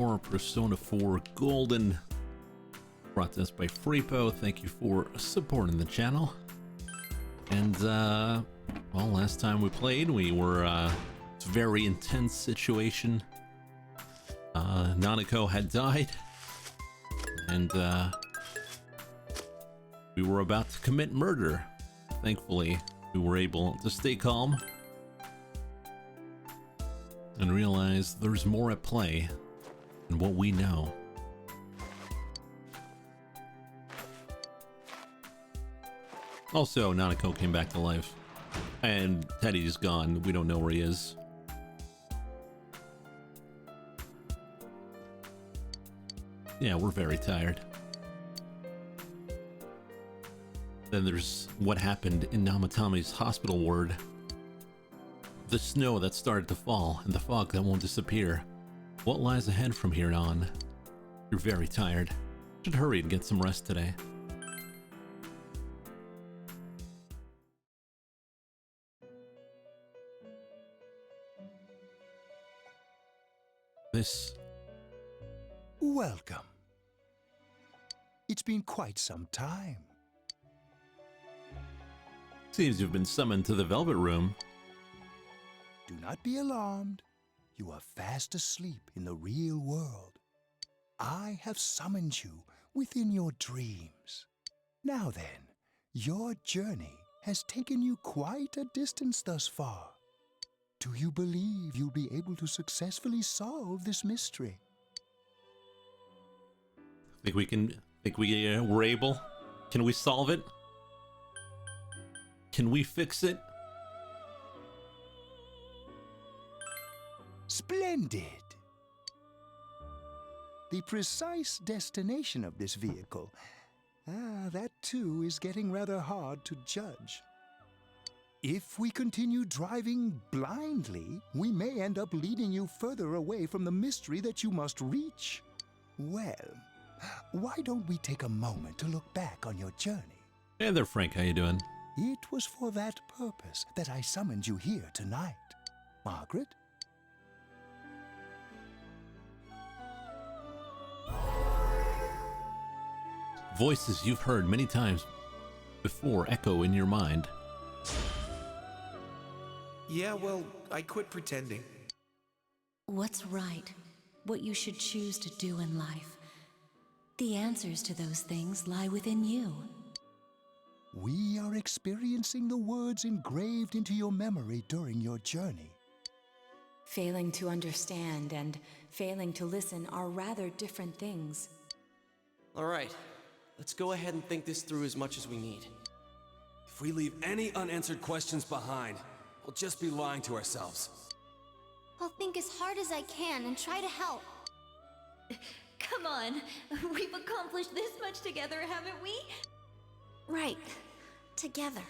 for Persona 4 Golden. Brought to us by Freepo. Thank you for supporting the channel. And, well, last time we played, we were, it's a very intense situation. Nanako had died, and, we were about to commit murder. Thankfully, we were able to stay calm and realize there's more at play than what we know. Also, Nanako came back to life, and Teddy's gone. We don't know where he is. Yeah, we're very tired. Then there's what happened in Namatami's hospital ward. The snow that started to fall, and the fog that won't disappear. What lies ahead from here on? You're very tired. Should hurry and get some rest today. This... Welcome. It's been quite some time. Seems you've been summoned to the Velvet Room. Do not be alarmed. You are fast asleep in the real world. I have summoned you within your dreams. Now then, your journey has taken you quite a distance thus far. Do you believe you'll be able to successfully solve this mystery? We're able? Can we solve it? Can we fix it? Splendid! The precise destination of this vehicle, that too is getting rather hard to judge. If we continue driving blindly, we may end up leading you further away from the mystery that you must reach. Well, why don't we take a moment to look back on your journey? Hey there, Frank. How you doing? It was for that purpose that I summoned you here tonight. Margaret? Voices you've heard many times before echo in your mind. Yeah, well, I quit pretending. What's right? What you should choose to do in life? The answers to those things lie within you. We are experiencing the words engraved into your memory during your journey. Failing to understand and failing to listen are rather different things. All right, let's go ahead and think this through as much as we need. If we leave any unanswered questions behind, we'll just be lying to ourselves. I'll think as hard as I can and try to help. Come on, we've accomplished this much together, haven't we? Right. Together.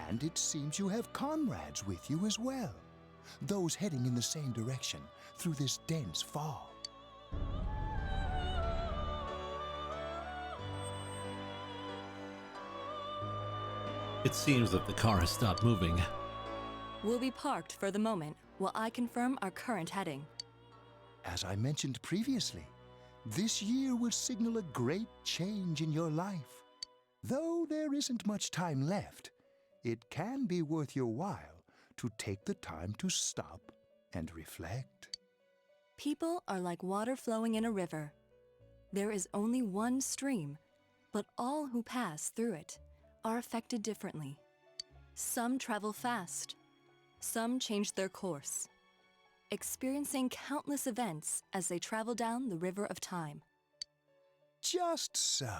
And it seems you have comrades with you as well. Those heading in the same direction through this dense fog. It seems that the car has stopped moving. We'll be parked for the moment while I confirm our current heading. As I mentioned previously, this year will signal a great change in your life. Though there isn't much time left, it can be worth your while to take the time to stop and reflect. People are like water flowing in a river. There is only one stream, but all who pass through it are affected differently. Some travel fast, some change their course, experiencing countless events as they travel down the river of time. Just so.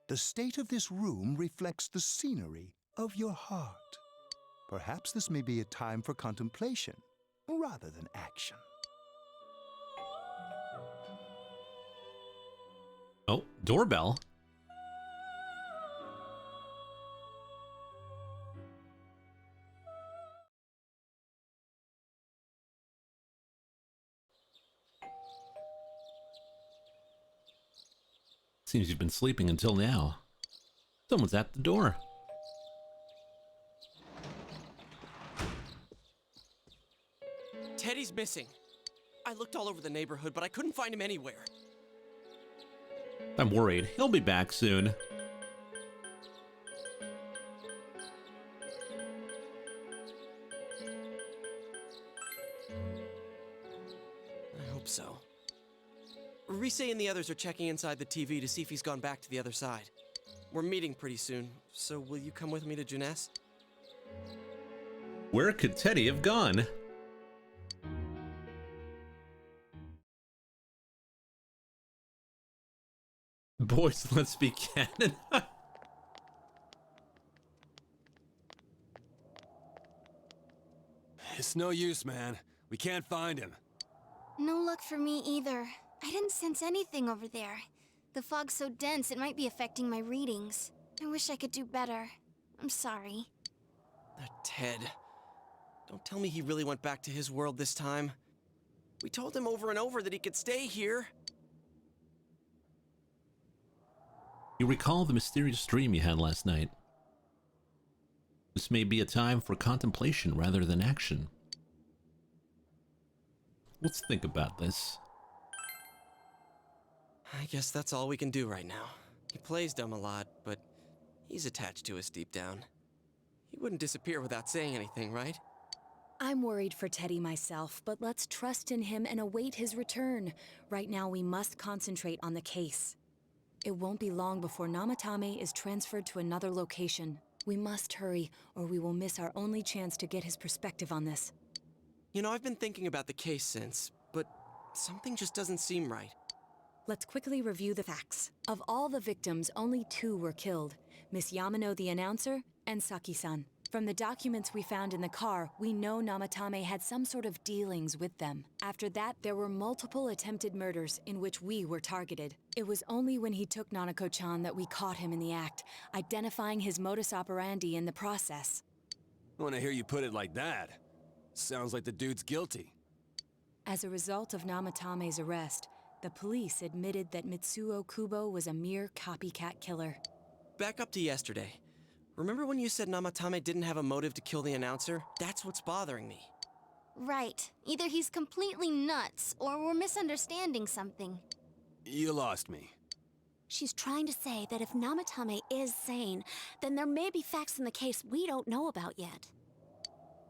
The state of this room reflects the scenery of your heart. Perhaps this may be a time for contemplation rather than action. Oh, doorbell. Seems you've been sleeping until now. Someone's at the door. Teddy's missing. I looked all over the neighborhood, but I couldn't find him anywhere. I'm worried. He'll be back soon. I hope so. Rise and the others are checking inside the TV to see if he's gone back to the other side. We're meeting pretty soon, so will you come with me to Jeunesse? Where could Teddy have gone? Boys, let's be canon. It's no use, man. We can't find him. No luck for me either. I didn't sense anything over there. The fog's so dense it might be affecting my readings. I wish I could do better. I'm sorry. Ted. Don't tell me he really went back to his world this time. We told him over and over that he could stay here. You recall the mysterious dream you had last night. This may be a time for contemplation rather than action. Let's think about this. I guess that's all we can do right now. He plays dumb a lot, but he's attached to us deep down. He wouldn't disappear without saying anything, right? I'm worried for Teddy myself, but let's trust in him and await his return. Right now, we must concentrate on the case. It won't be long before Namatame is transferred to another location. We must hurry, or we will miss our only chance to get his perspective on this. You know, I've been thinking about the case since, but something just doesn't seem right. Let's quickly review the facts. Of all the victims, only 2 were killed. Miss Yamano the announcer, and Saki-san. From the documents we found in the car, we know Namatame had some sort of dealings with them. After that, there were multiple attempted murders in which we were targeted. It was only when he took Nanako-chan that we caught him in the act, identifying his modus operandi in the process. When I hear you put it like that, sounds like the dude's guilty. As a result of Namatame's arrest, the police admitted that Mitsuo Kubo was a mere copycat killer. Back up to yesterday. Remember when you said Namatame didn't have a motive to kill the announcer? That's what's bothering me. Right. Either he's completely nuts, or we're misunderstanding something. You lost me. She's trying to say that if Namatame is sane, then there may be facts in the case we don't know about yet.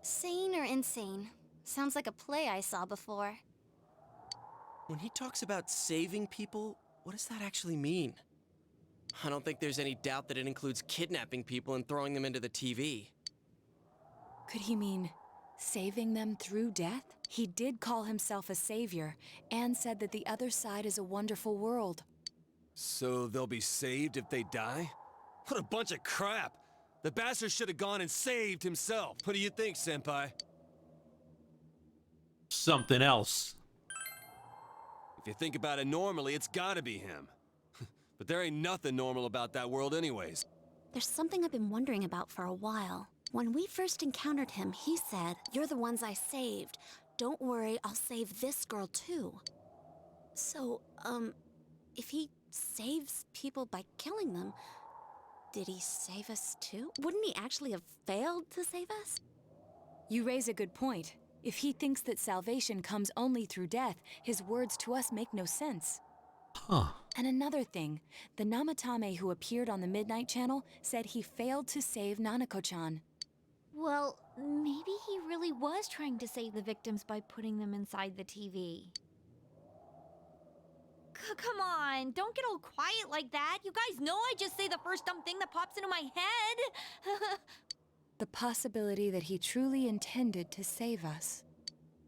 Sane or insane? Sounds like a play I saw before. When he talks about saving people, what does that actually mean? I don't think there's any doubt that it includes kidnapping people and throwing them into the TV. Could he mean saving them through death? He did call himself a savior and said that the other side is a wonderful world. So they'll be saved if they die? What a bunch of crap! The bastard should have gone and saved himself. What do you think, Senpai? Something else. If you think about it normally, it's gotta be him. But there ain't nothing normal about that world anyways. There's something I've been wondering about for a while. When we first encountered him, he said, "You're the ones I saved. Don't worry, I'll save this girl too." So, if he saves people by killing them, did he save us too? Wouldn't he actually have failed to save us? You raise a good point. If he thinks that salvation comes only through death, his words to us make no sense. Huh. And another thing, the Namatame who appeared on the Midnight Channel said he failed to save Nanako-chan. Well, maybe he really was trying to save the victims by putting them inside the TV. Come on, don't get all quiet like that. You guys know I just say the first dumb thing that pops into my head. The possibility that he truly intended to save us.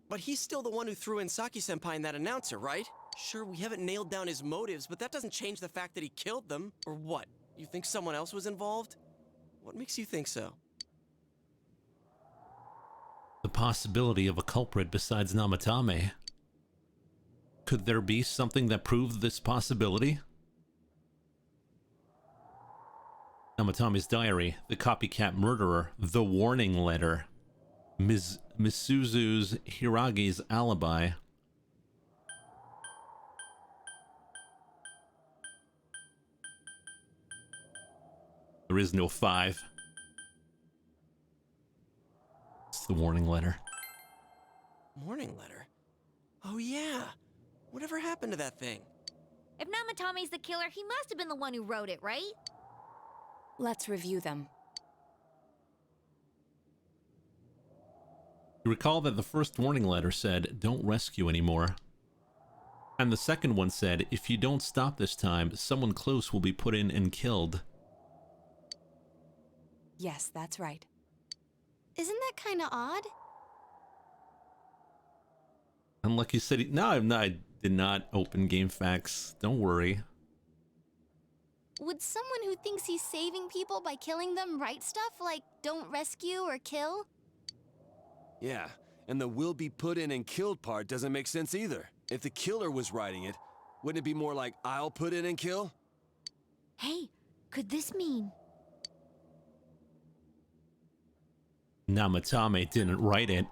But he's still the one who threw in Saki-senpai and that announcer, right? Sure, we haven't nailed down his motives, but that doesn't change the fact that he killed them. Or what? You think someone else was involved? What makes you think so? The possibility of a culprit besides Namatame. Could there be something that proved this possibility? Namatame's diary, the copycat murderer, the warning letter, Misuzu's Hiragi's alibi. There is no 5. It's the warning letter. Morning letter? Oh yeah. Whatever happened to that thing? If Namatame's the killer, he must have been the one who wrote it, right? Let's review them. You recall that the first warning letter said, "Don't rescue anymore." And the second one said, "If you don't stop this time, someone close will be put in and killed." Yes, that's right. Isn't that kind of odd? Unlucky City. No, I did not open game facts. Don't worry. Would someone who thinks he's saving people by killing them write stuff like don't rescue or kill? Yeah, and the will be put in and killed part doesn't make sense either. If the killer was writing it, wouldn't it be more like I'll put in and kill? Hey, could this mean... Namatame didn't write it.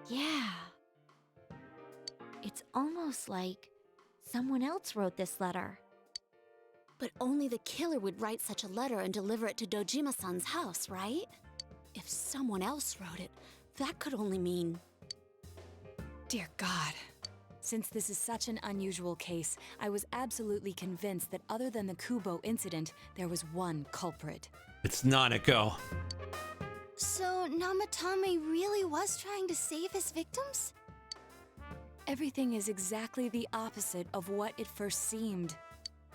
Yeah. It's almost like someone else wrote this letter. But only the killer would write such a letter and deliver it to Dojima-san's house, right? If someone else wrote it, that could only mean... Dear God. Since this is such an unusual case, I was absolutely convinced that other than the Kubo incident, there was one culprit. It's Nanako. So Namatame really was trying to save his victims? Everything is exactly the opposite of what it first seemed.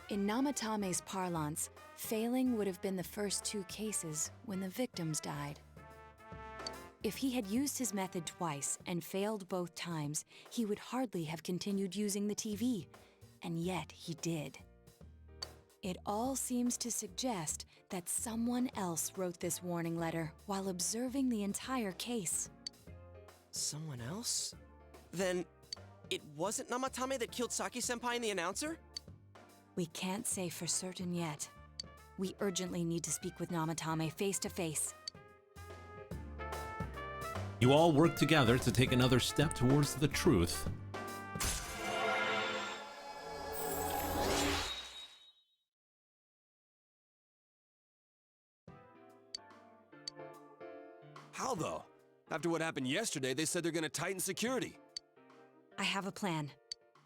In Namatame's parlance, failing would have been the first two cases when the victims died. If he had used his method twice and failed both times, he would hardly have continued using the TV, and yet he did. It all seems to suggest that someone else wrote this warning letter while observing the entire case. Someone else? Then it wasn't Namatame that killed Saki-senpai and the announcer? We can't say for certain yet. We urgently need to speak with Namatame face to face. You all work together to take another step towards the truth. How though? After what happened yesterday, they said they're gonna tighten security. I have a plan,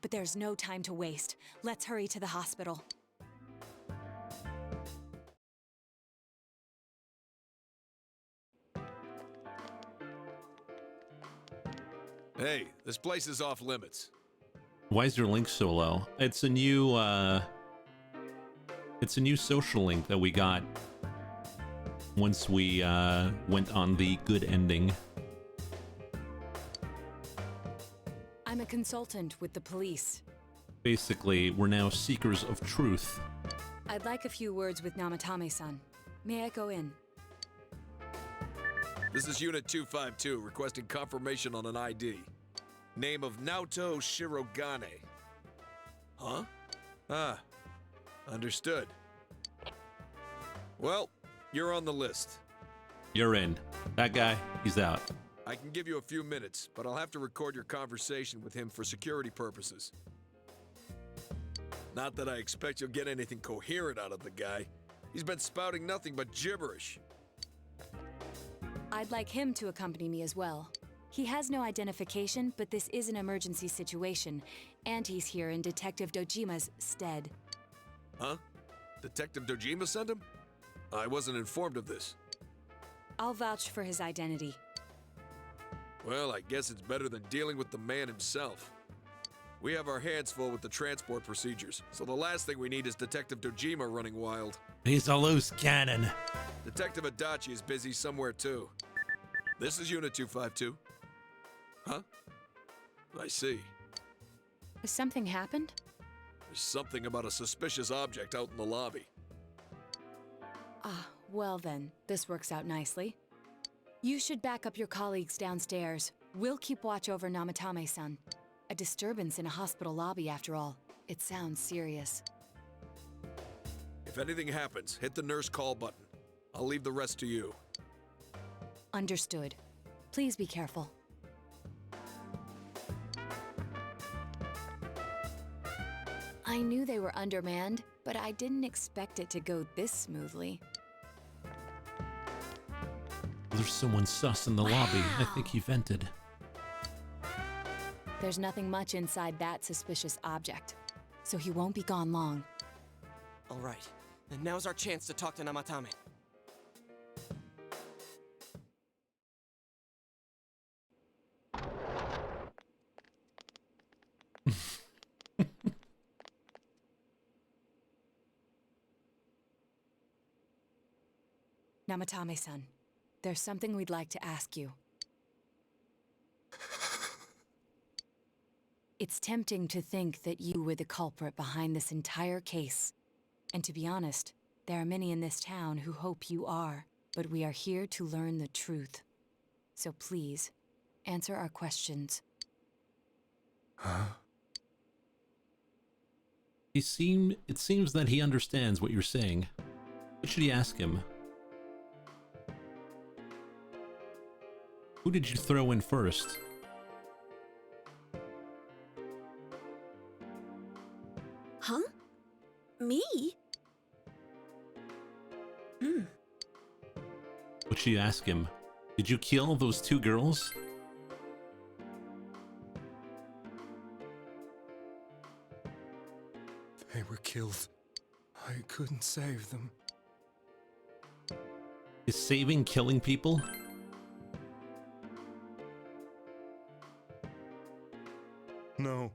but there's no time to waste. Let's hurry to the hospital. Hey, this place is off limits. Why is your link so low? It's a new social link that we got once we went on the good ending. I'm a consultant with the police. Basically, we're now seekers of truth. I'd like a few words with Namatame-san. May I go in? This is Unit 252 requesting confirmation on an ID. Name of Naoto Shirogane. Huh? Ah, understood. Well, you're on the list. You're in. That guy, he's out. I can give you a few minutes, but I'll have to record your conversation with him for security purposes. Not that I expect you'll get anything coherent out of the guy. He's been spouting nothing but gibberish. I'd like him to accompany me as well. He has no identification, but this is an emergency situation, and he's here in Detective Dojima's stead. Huh? Detective Dojima sent him? I wasn't informed of this. I'll vouch for his identity. Well, I guess it's better than dealing with the man himself. We have our hands full with the transport procedures, so the last thing we need is Detective Dojima running wild. He's a loose cannon. Detective Adachi is busy somewhere too. This is Unit 252. Huh? I see. Has something happened? There's something about a suspicious object out in the lobby. Ah, well then, this works out nicely. You should back up your colleagues downstairs. We'll keep watch over Namatame-san. A disturbance in a hospital lobby, after all. It sounds serious. If anything happens, hit the nurse call button. I'll leave the rest to you. Understood. Please be careful. I knew they were undermanned, but I didn't expect it to go this smoothly. There's someone sus in the lobby. I think he vented. There's nothing much inside that suspicious object, so he won't be gone long. All right, then now's our chance to talk to Namatame. Namatame-san, there's something we'd like to ask you. It's tempting to think that you were the culprit behind this entire case. And to be honest, there are many in this town who hope you are, but we are here to learn the truth. So please, answer our questions. Huh? It seems that he understands what you're saying. What should he ask him? Who did you throw in first? Huh? Me? What should you ask him? Did you kill those two girls? They were killed. I couldn't save them. Is saving killing people? No.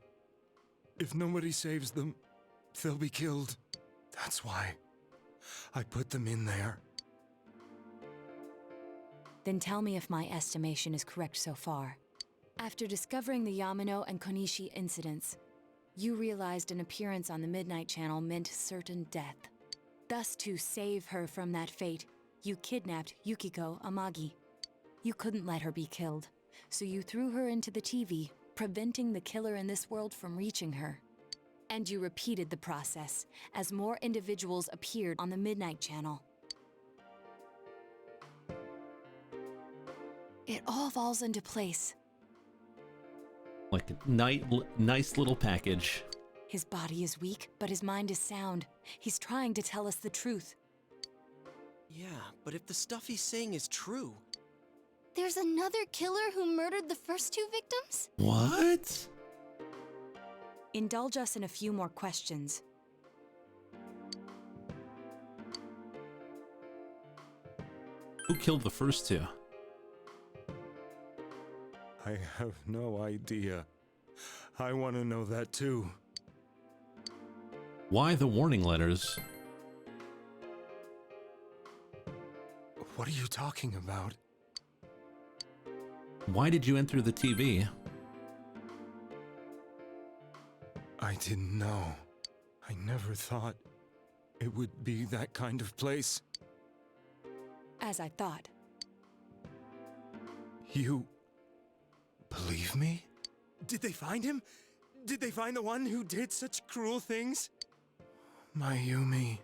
If nobody saves them, they'll be killed. That's why I put them in there. Then tell me if my estimation is correct so far. After discovering the Yamano and Konishi incidents, you realized an appearance on the Midnight Channel meant certain death. Thus, to save her from that fate, you kidnapped Yukiko Amagi. You couldn't let her be killed, so you threw her into the TV, preventing the killer in this world from reaching her. And you repeated the process as more individuals appeared on the Midnight Channel. It all falls into place. Like a nice little package. His body is weak, but his mind is sound. He's trying to tell us the truth. Yeah, but if the stuff he's saying is true... There's another killer who murdered the first two victims? What? Indulge us in a few more questions. Who killed the first two? I have no idea. I want to know that too. Why the warning letters? What are you talking about? Why did you enter the TV? I didn't know. I never thought it would be that kind of place. As I thought. You believe me? Did they find him? Did they find the one who did such cruel things? Mayumi.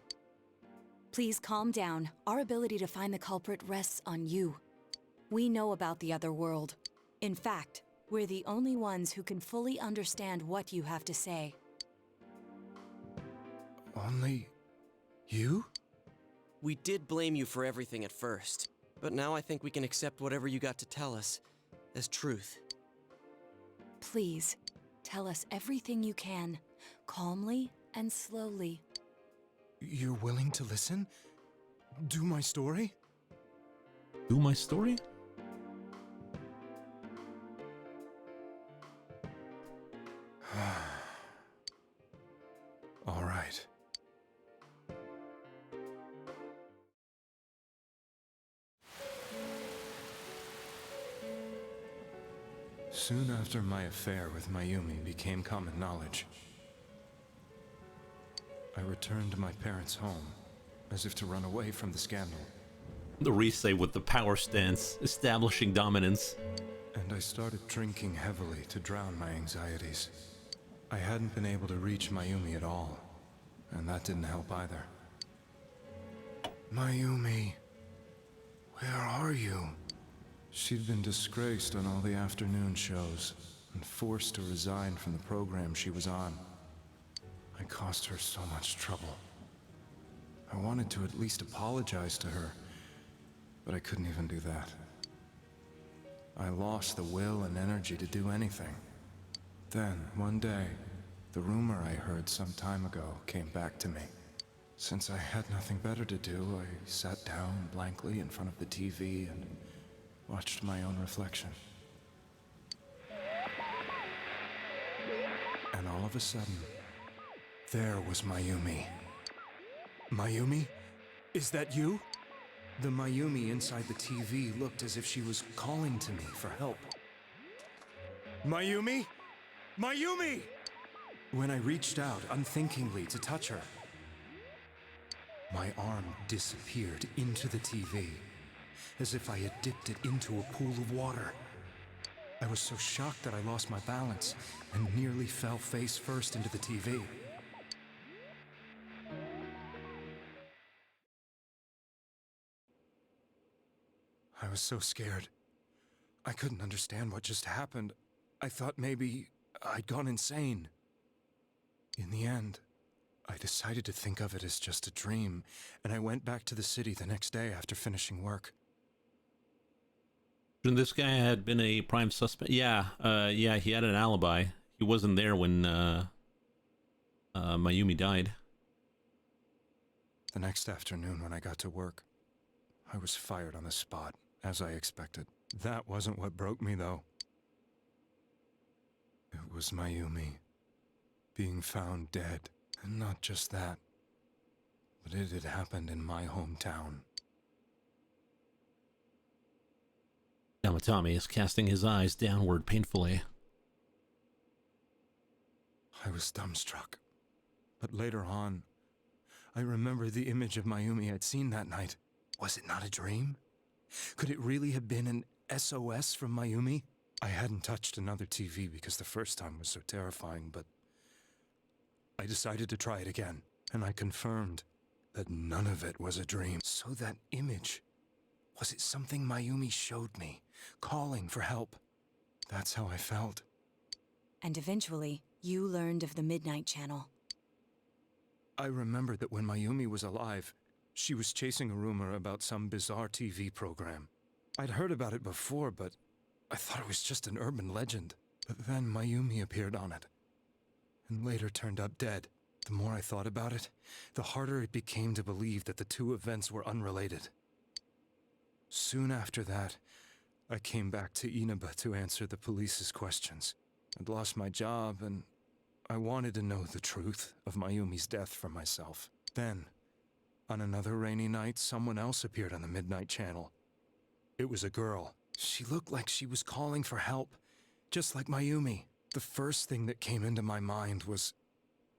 Please calm down. Our ability to find the culprit rests on you. We know about the other world. In fact, we're the only ones who can fully understand what you have to say. Only you? We did blame you for everything at first, but now I think we can accept whatever you got to tell us as truth. Please, tell us everything you can, calmly and slowly. You're willing to listen? Do my story? Do my story? All right. Soon after my affair with Mayumi became common knowledge, I returned to my parents' home, as if to run away from the scandal. The Risei with the power stance, establishing dominance. And I started drinking heavily to drown my anxieties. I hadn't been able to reach Mayumi at all, and that didn't help either. Mayumi, where are you? She'd been disgraced on all the afternoon shows, and forced to resign from the program she was on. I caused her so much trouble. I wanted to at least apologize to her, but I couldn't even do that. I lost the will and energy to do anything. Then, one day, the rumor I heard some time ago came back to me. Since I had nothing better to do, I sat down blankly in front of the TV and watched my own reflection. And all of a sudden, there was Mayumi. Mayumi? Is that you? The Mayumi inside the TV looked as if she was calling to me for help. Mayumi? Mayumi! When I reached out unthinkingly to touch her, my arm disappeared into the TV, as if I had dipped it into a pool of water. I was so shocked that I lost my balance and nearly fell face first into the TV. I was so scared. I couldn't understand what just happened. I thought maybe I'd gone insane. In the end, I decided to think of it as just a dream, and I went back to the city the next day after finishing work. This guy had been a prime suspect. Yeah, he had an alibi. He wasn't there when Mayumi died. The next afternoon when I got to work, I was fired on the spot, as I expected. That wasn't what broke me, though. It was Mayumi being found dead. And not just that, but it had happened in my hometown. Yamatami is casting his eyes downward painfully. I was dumbstruck. But later on, I remembered the image of Mayumi I'd seen that night. Was it not a dream? Could it really have been an SOS from Mayumi? I hadn't touched another TV because the first time was so terrifying, but I decided to try it again, and I confirmed that none of it was a dream. So that image, was it something Mayumi showed me, calling for help? That's how I felt. And eventually, you learned of the Midnight Channel. I remembered that when Mayumi was alive, she was chasing a rumor about some bizarre TV program. I'd heard about it before, but I thought it was just an urban legend. But then Mayumi appeared on it, and later turned up dead. The more I thought about it, the harder it became to believe that the two events were unrelated. Soon after that, I came back to Inaba to answer the police's questions. I'd lost my job, and I wanted to know the truth of Mayumi's death for myself. Then, on another rainy night, someone else appeared on the Midnight Channel. It was a girl. She looked like she was calling for help, just like Mayumi. The first thing that came into my mind was,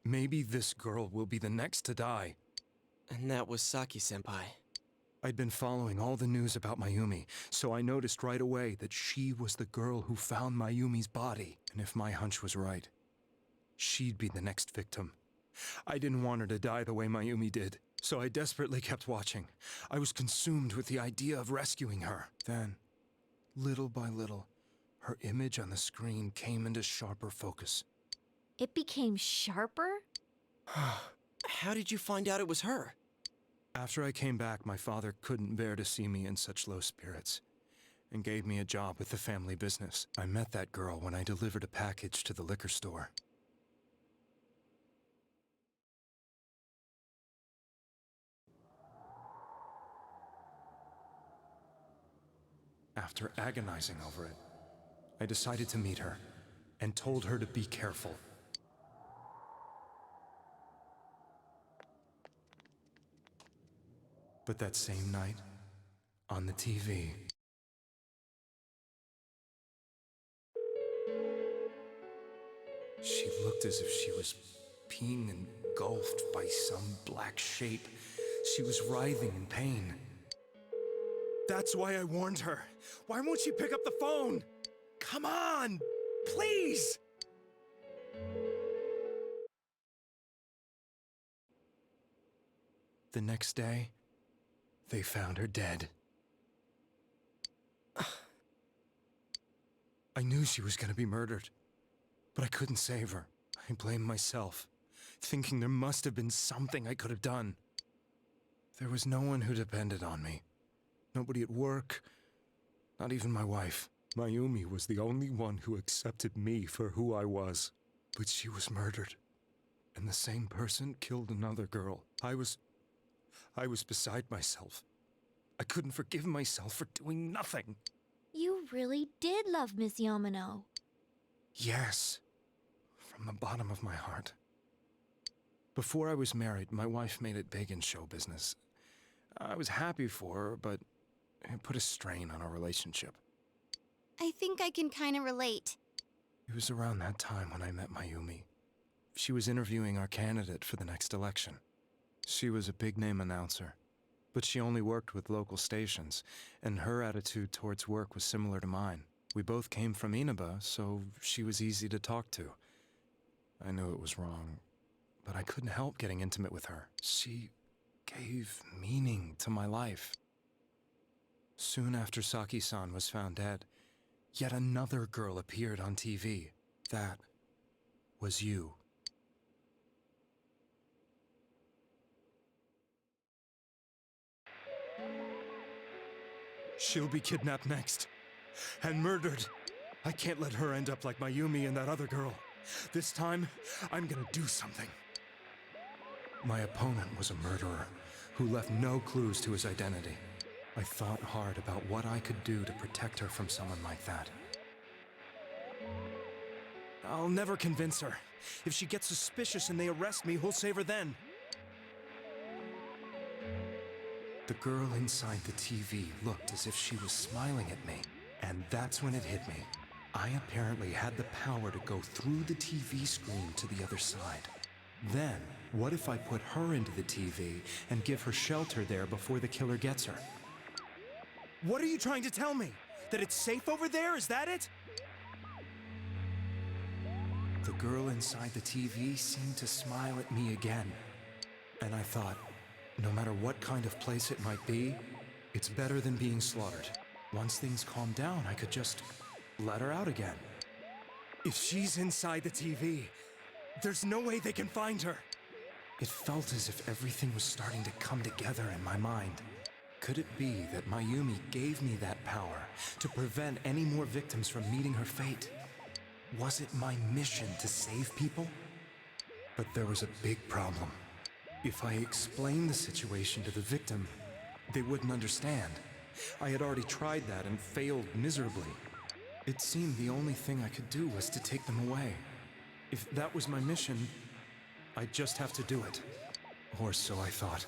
maybe this girl will be the next to die. And that was Saki-senpai. I'd been following all the news about Mayumi, so I noticed right away that she was the girl who found Mayumi's body. And if my hunch was right, she'd be the next victim. I didn't want her to die the way Mayumi did, so I desperately kept watching. I was consumed with the idea of rescuing her. Then, little by little, her image on the screen came into sharper focus. It became sharper? How did you find out it was her? After I came back, my father couldn't bear to see me in such low spirits, and gave me a job with the family business. I met that girl when I delivered a package to the liquor store. After agonizing over it, I decided to meet her, and told her to be careful. But that same night, on the TV, she looked as if she was being engulfed by some black shape. She was writhing in pain. That's why I warned her. Why won't she pick up the phone? Come on! Please! The next day, they found her dead. I knew she was gonna be murdered, but I couldn't save her. I blamed myself, thinking there must have been something I could have done. There was no one who depended on me. Nobody at work, not even my wife. Mayumi was the only one who accepted me for who I was. But she was murdered. And the same person killed another girl. I was beside myself. I couldn't forgive myself for doing nothing. You really did love Miss Yamano. Yes. From the bottom of my heart. Before I was married, my wife made it big in show business. I was happy for her, but it put a strain on our relationship. I think I can kind of relate. It was around that time when I met Mayumi. She was interviewing our candidate for the next election. She was a big-name announcer, but she only worked with local stations, and her attitude towards work was similar to mine. We both came from Inaba, so she was easy to talk to. I knew it was wrong, but I couldn't help getting intimate with her. She gave meaning to my life. Soon after Saki-san was found dead, yet another girl appeared on TV. That was you. She'll be kidnapped next. And murdered. I can't let her end up like Mayumi and that other girl. This time, I'm gonna do something. My opponent was a murderer who left no clues to his identity. I thought hard about what I could do to protect her from someone like that. I'll never convince her. If she gets suspicious and they arrest me, who'll save her then? The girl inside the TV looked as if she was smiling at me. And that's when it hit me. I apparently had the power to go through the TV screen to the other side. Then, what if I put her into the TV and give her shelter there before the killer gets her? What are you trying to tell me? That it's safe over there? Is that it? The girl inside the TV seemed to smile at me again. And I thought, no matter what kind of place it might be, it's better than being slaughtered. Once things calm down, I could just let her out again. If she's inside the TV, there's no way they can find her. It felt as if everything was starting to come together in my mind. Could it be that Mayumi gave me that power to prevent any more victims from meeting her fate? Was it my mission to save people? But there was a big problem. If I explained the situation to the victim, they wouldn't understand. I had already tried that and failed miserably. It seemed the only thing I could do was to take them away. If that was my mission, I'd just have to do it. Or so I thought.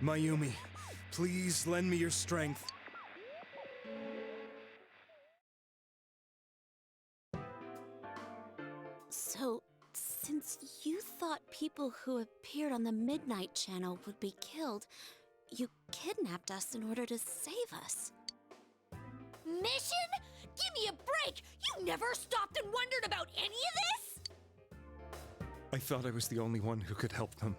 Mayumi, please lend me your strength. So, since you thought people who appeared on the Midnight Channel would be killed, you kidnapped us in order to save us. Mission? Give me a break! You never stopped and wondered about any of this? I thought I was the only one who could help them.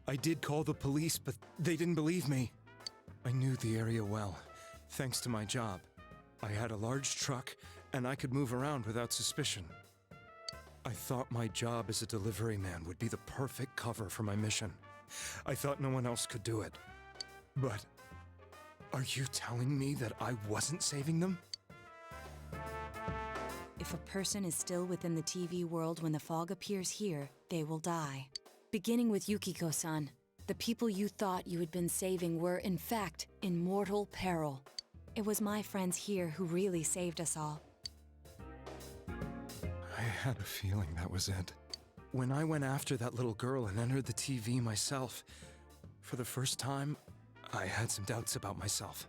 I did call the police, but they didn't believe me. I knew the area well, thanks to my job. I had a large truck, and I could move around without suspicion. I thought my job as a delivery man would be the perfect cover for my mission. I thought no one else could do it. But are you telling me that I wasn't saving them? If a person is still within the TV world when the fog appears here, they will die. Beginning with Yukiko-san, the people you thought you had been saving were, in fact, in mortal peril. It was my friends here who really saved us all. I had a feeling that was it. When I went after that little girl and entered the TV myself, for the first time, I had some doubts about myself.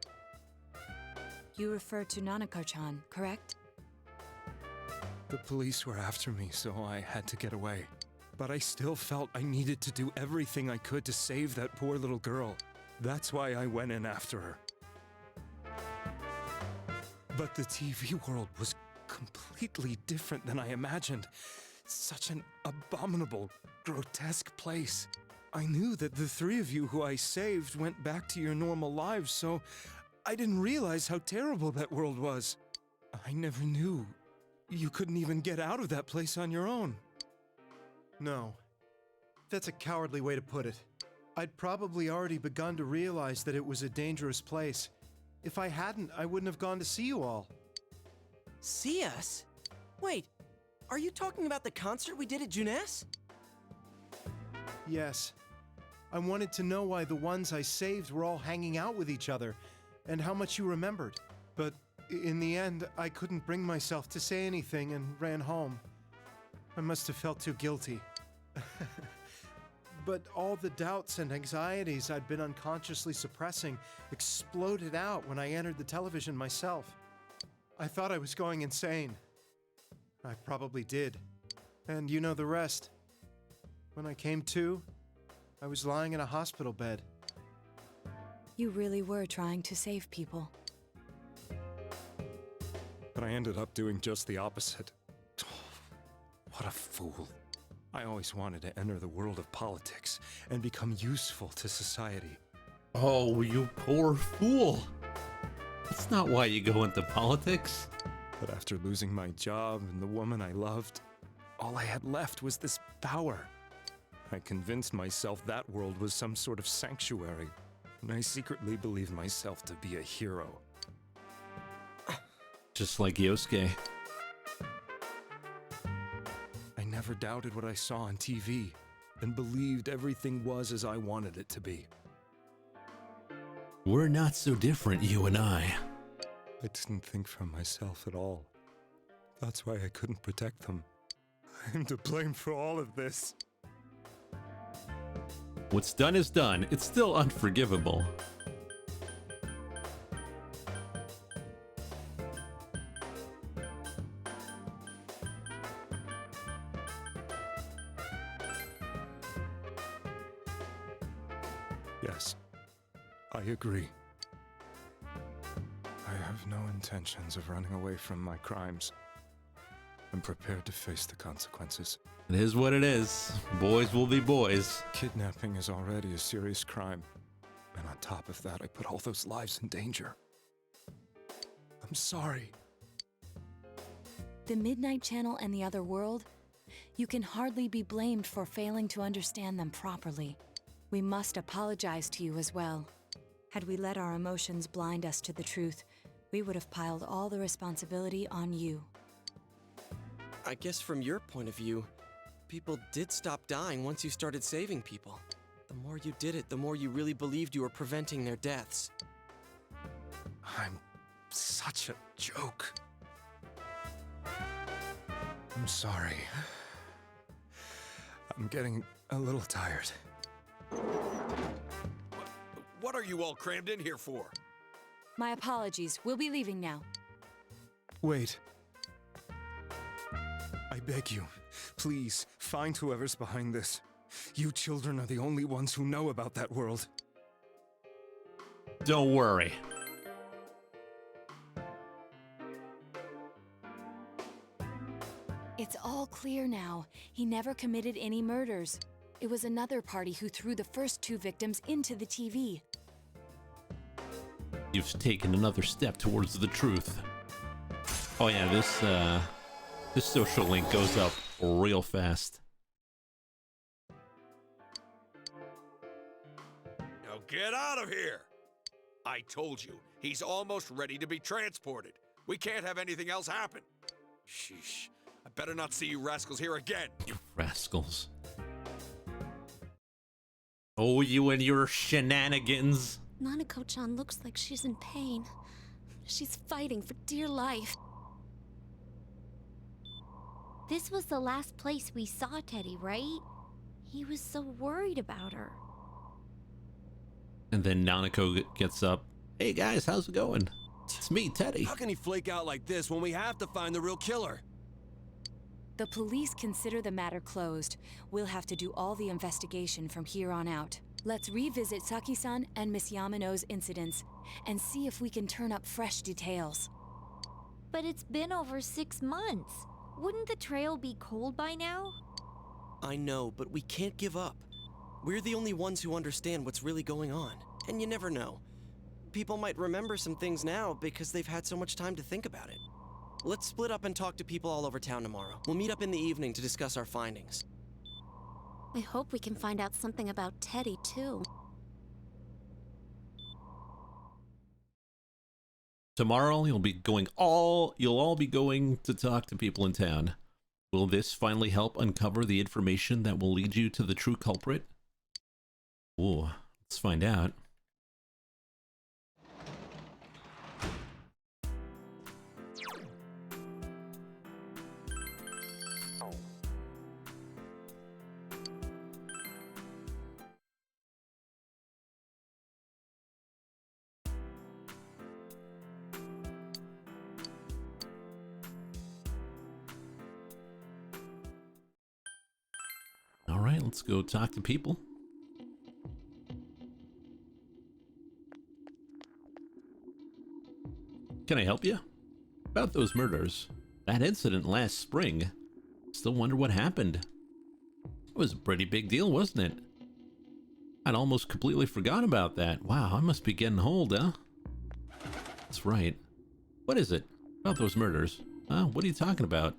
You refer to Nanako-chan, correct? The police were after me, so I had to get away. But I still felt I needed to do everything I could to save that poor little girl. That's why I went in after her. But the TV world was completely different than I imagined. Such an abominable, grotesque place. I knew that the three of you who I saved went back to your normal lives, so I didn't realize how terrible that world was. I never knew you couldn't even get out of that place on your own. No. That's a cowardly way to put it. I'd probably already begun to realize that it was a dangerous place. If I hadn't, I wouldn't have gone to see you all. See us? Wait, are you talking about the concert we did at Juness? Yes. I wanted to know why the ones I saved were all hanging out with each other, and how much you remembered. But in the end, I couldn't bring myself to say anything and ran home. I must have felt too guilty. But all the doubts and anxieties I'd been unconsciously suppressing exploded out when I entered the television myself. I thought I was going insane. I probably did. And you know the rest. When I came to, I was lying in a hospital bed. You really were trying to save people. But I ended up doing just the opposite. What a fool. I always wanted to enter the world of politics and become useful to society. Oh, you poor fool. That's not why you go into politics. But after losing my job and the woman I loved, all I had left was this power. I convinced myself that world was some sort of sanctuary, and I secretly believed myself to be a hero. Just like Yosuke. I never doubted what I saw on TV, and believed everything was as I wanted it to be. We're not so different, you and I. I didn't think for myself at all. That's why I couldn't protect them. I'm to blame for all of this. What's done is done. It's still unforgivable. Yes, I agree. I have no intentions of running away from my crimes. I'm prepared to face the consequences. It is what it is. Boys will be boys. Kidnapping is already a serious crime. And on top of that, I put all those lives in danger. I'm sorry. The Midnight Channel and the other world? You can hardly be blamed for failing to understand them properly. We must apologize to you as well. Had we let our emotions blind us to the truth, we would have piled all the responsibility on you. I guess from your point of view, people did stop dying once you started saving people. The more you did it, the more you really believed you were preventing their deaths. I'm such a joke. I'm sorry. I'm getting a little tired. What are you all crammed in here for? My apologies. We'll be leaving now. Wait. I beg you, please, find whoever's behind this. You children are the only ones who know about that world. Don't worry. It's all clear now. He never committed any murders. It was another party who threw the first two victims into the TV. You've taken another step towards the truth. Oh yeah, this social link goes up real fast. Now get out of here! I told you, he's almost ready to be transported. We can't have anything else happen. Sheesh. I better not see you rascals here again. You rascals. Oh, you and your shenanigans. Nanako-chan looks like she's in pain. She's fighting for dear life. This was the last place we saw Teddy, right? He was so worried about her. And then Nanako gets up. Hey guys, how's it going? It's me, Teddy. How can he flake out like this when we have to find the real killer? The police consider the matter closed. We'll have to do all the investigation from here on out. Let's revisit Saki-san and Miss Yamano's incidents and see if we can turn up fresh details. But it's been over 6 months. Wouldn't the trail be cold by now? I know, but we can't give up. We're the only ones who understand what's really going on. And you never know. People might remember some things now because they've had so much time to think about it. Let's split up and talk to people all over town tomorrow. We'll meet up in the evening to discuss our findings. I hope we can find out something about Teddy, too. Tomorrow you'll all be going to talk to people in town. Will this finally help uncover the information that will lead you to the true culprit? Ooh, let's find out. All right, let's go talk to people. Can I help you? About those murders. That incident last spring. Still wonder what happened. It was a pretty big deal, wasn't it? I'd almost completely forgot about that. Wow, I must be getting old, huh? That's right. What is it? About those murders? Huh? What are you talking about?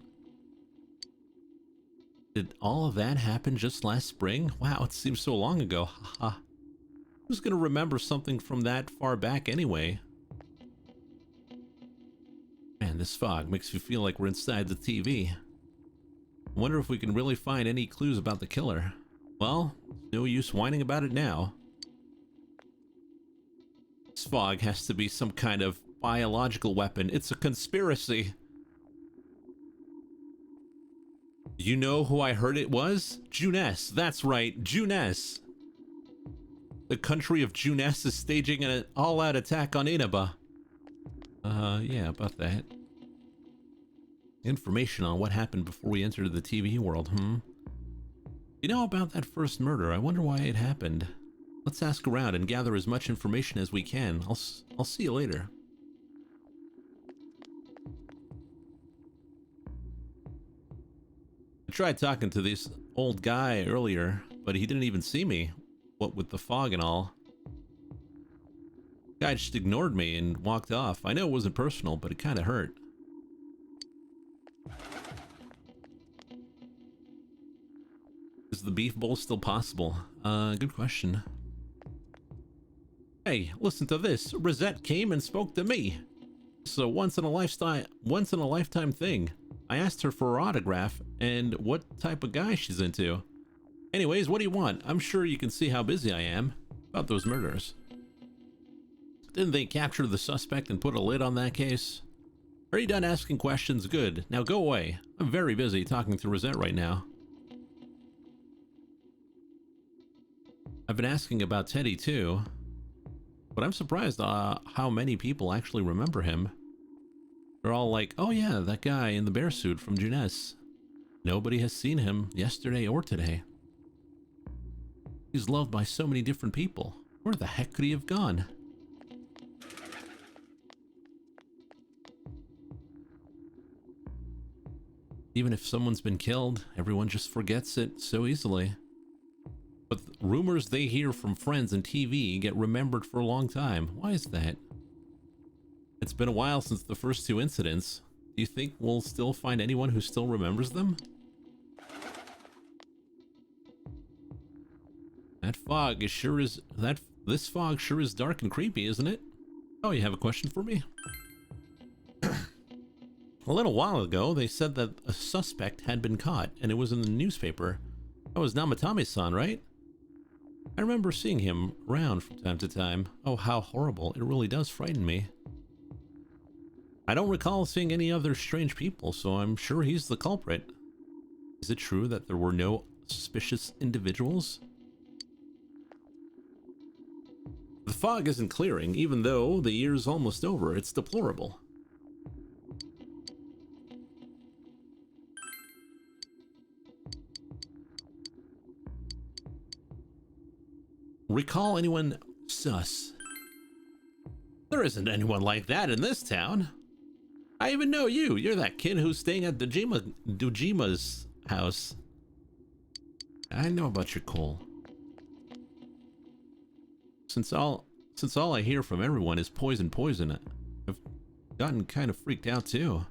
Did all of that happen just last spring? Wow, it seems so long ago. Haha. Who's gonna remember something from that far back anyway? Man, this fog makes me feel like we're inside the TV. I wonder if we can really find any clues about the killer. Well, no use whining about it now. This fog has to be some kind of biological weapon. It's a conspiracy. You know who I heard it was? Juness. That's right, Juness. The country of Juness is staging an all-out attack on Inaba. Yeah, about that. Information on what happened before we entered the TV world, You know about that first murder? I wonder why it happened. Let's ask around and gather as much information as we can. I'll see you later. I tried talking to this old guy earlier, but he didn't even see me. What with the fog and all. The guy just ignored me and walked off. I know it wasn't personal, but it kind of hurt. Is the beef bowl still possible? Good question. Hey, listen to this. Rosette came and spoke to me. It's a once in a lifetime thing. I asked her for her autograph and what type of guy she's into. Anyways, what do you want? I'm sure you can see how busy I am. About those murders. Didn't they capture the suspect and put a lid on that case? Are you done asking questions? Good. Now go away. I'm very busy talking to Rosette right now. I've been asking about Teddy too, but I'm surprised how many people actually remember him. They're all like, oh yeah, that guy in the bear suit from Juness. Nobody has seen him yesterday or today. He's loved by so many different people. Where the heck could he have gone? Even if someone's been killed, everyone just forgets it so easily. But rumors they hear from friends and TV get remembered for a long time. Why is that? It's been a while since the first two incidents. Do you think we'll still find anyone who still remembers them? This fog sure is dark and creepy, isn't it? Oh, you have a question for me? A little while ago, they said that a suspect had been caught, and it was in the newspaper. That was Namatame-san, right? I remember seeing him around from time to time. Oh, how horrible. It really does frighten me. I don't recall seeing any other strange people, so I'm sure he's the culprit. Is it true that there were no suspicious individuals? The fog isn't clearing, even though the year's almost over. It's deplorable. Recall anyone sus? There isn't anyone like that in this town. I even know you. You're that kid who's staying at Dojima's house. I know about your coal. Since all I hear from everyone is poison, I've gotten kind of freaked out too.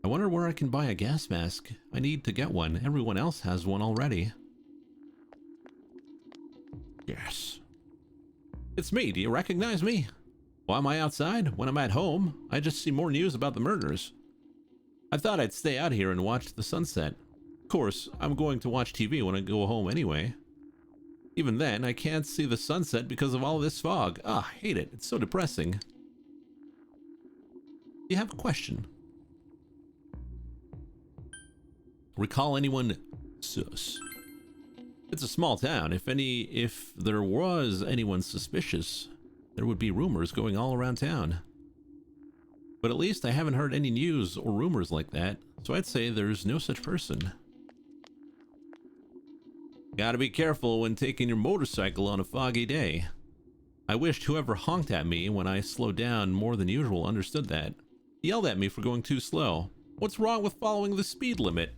I wonder where I can buy a gas mask. I need to get one. Everyone else has one already. Yes. It's me. Do you recognize me? Why am I outside? When I'm at home, I just see more news about the murders. I thought I'd stay out here and watch the sunset. Of course, I'm going to watch TV when I go home anyway. Even then, I can't see the sunset because of all this fog. Ah, I hate it. It's so depressing. You have a question? Recall anyone sus? It's a small town. If there was anyone suspicious, there would be rumors going all around town. But at least I haven't heard any news or rumors like that, so I'd say there's no such person. Gotta be careful when taking your motorcycle on a foggy day. I wished whoever honked at me when I slowed down more than usual understood that. He yelled at me for going too slow. What's wrong with following the speed limit?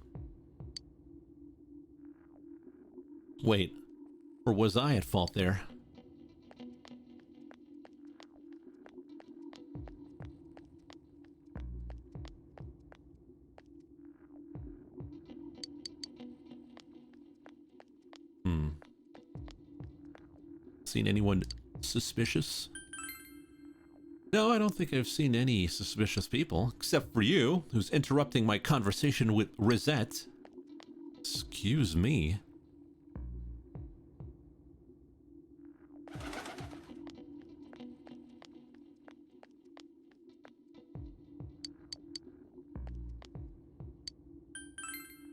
Wait, or was I at fault there? Seen anyone suspicious? No, I don't think I've seen any suspicious people, except for you, who's interrupting my conversation with Rosette. Excuse me.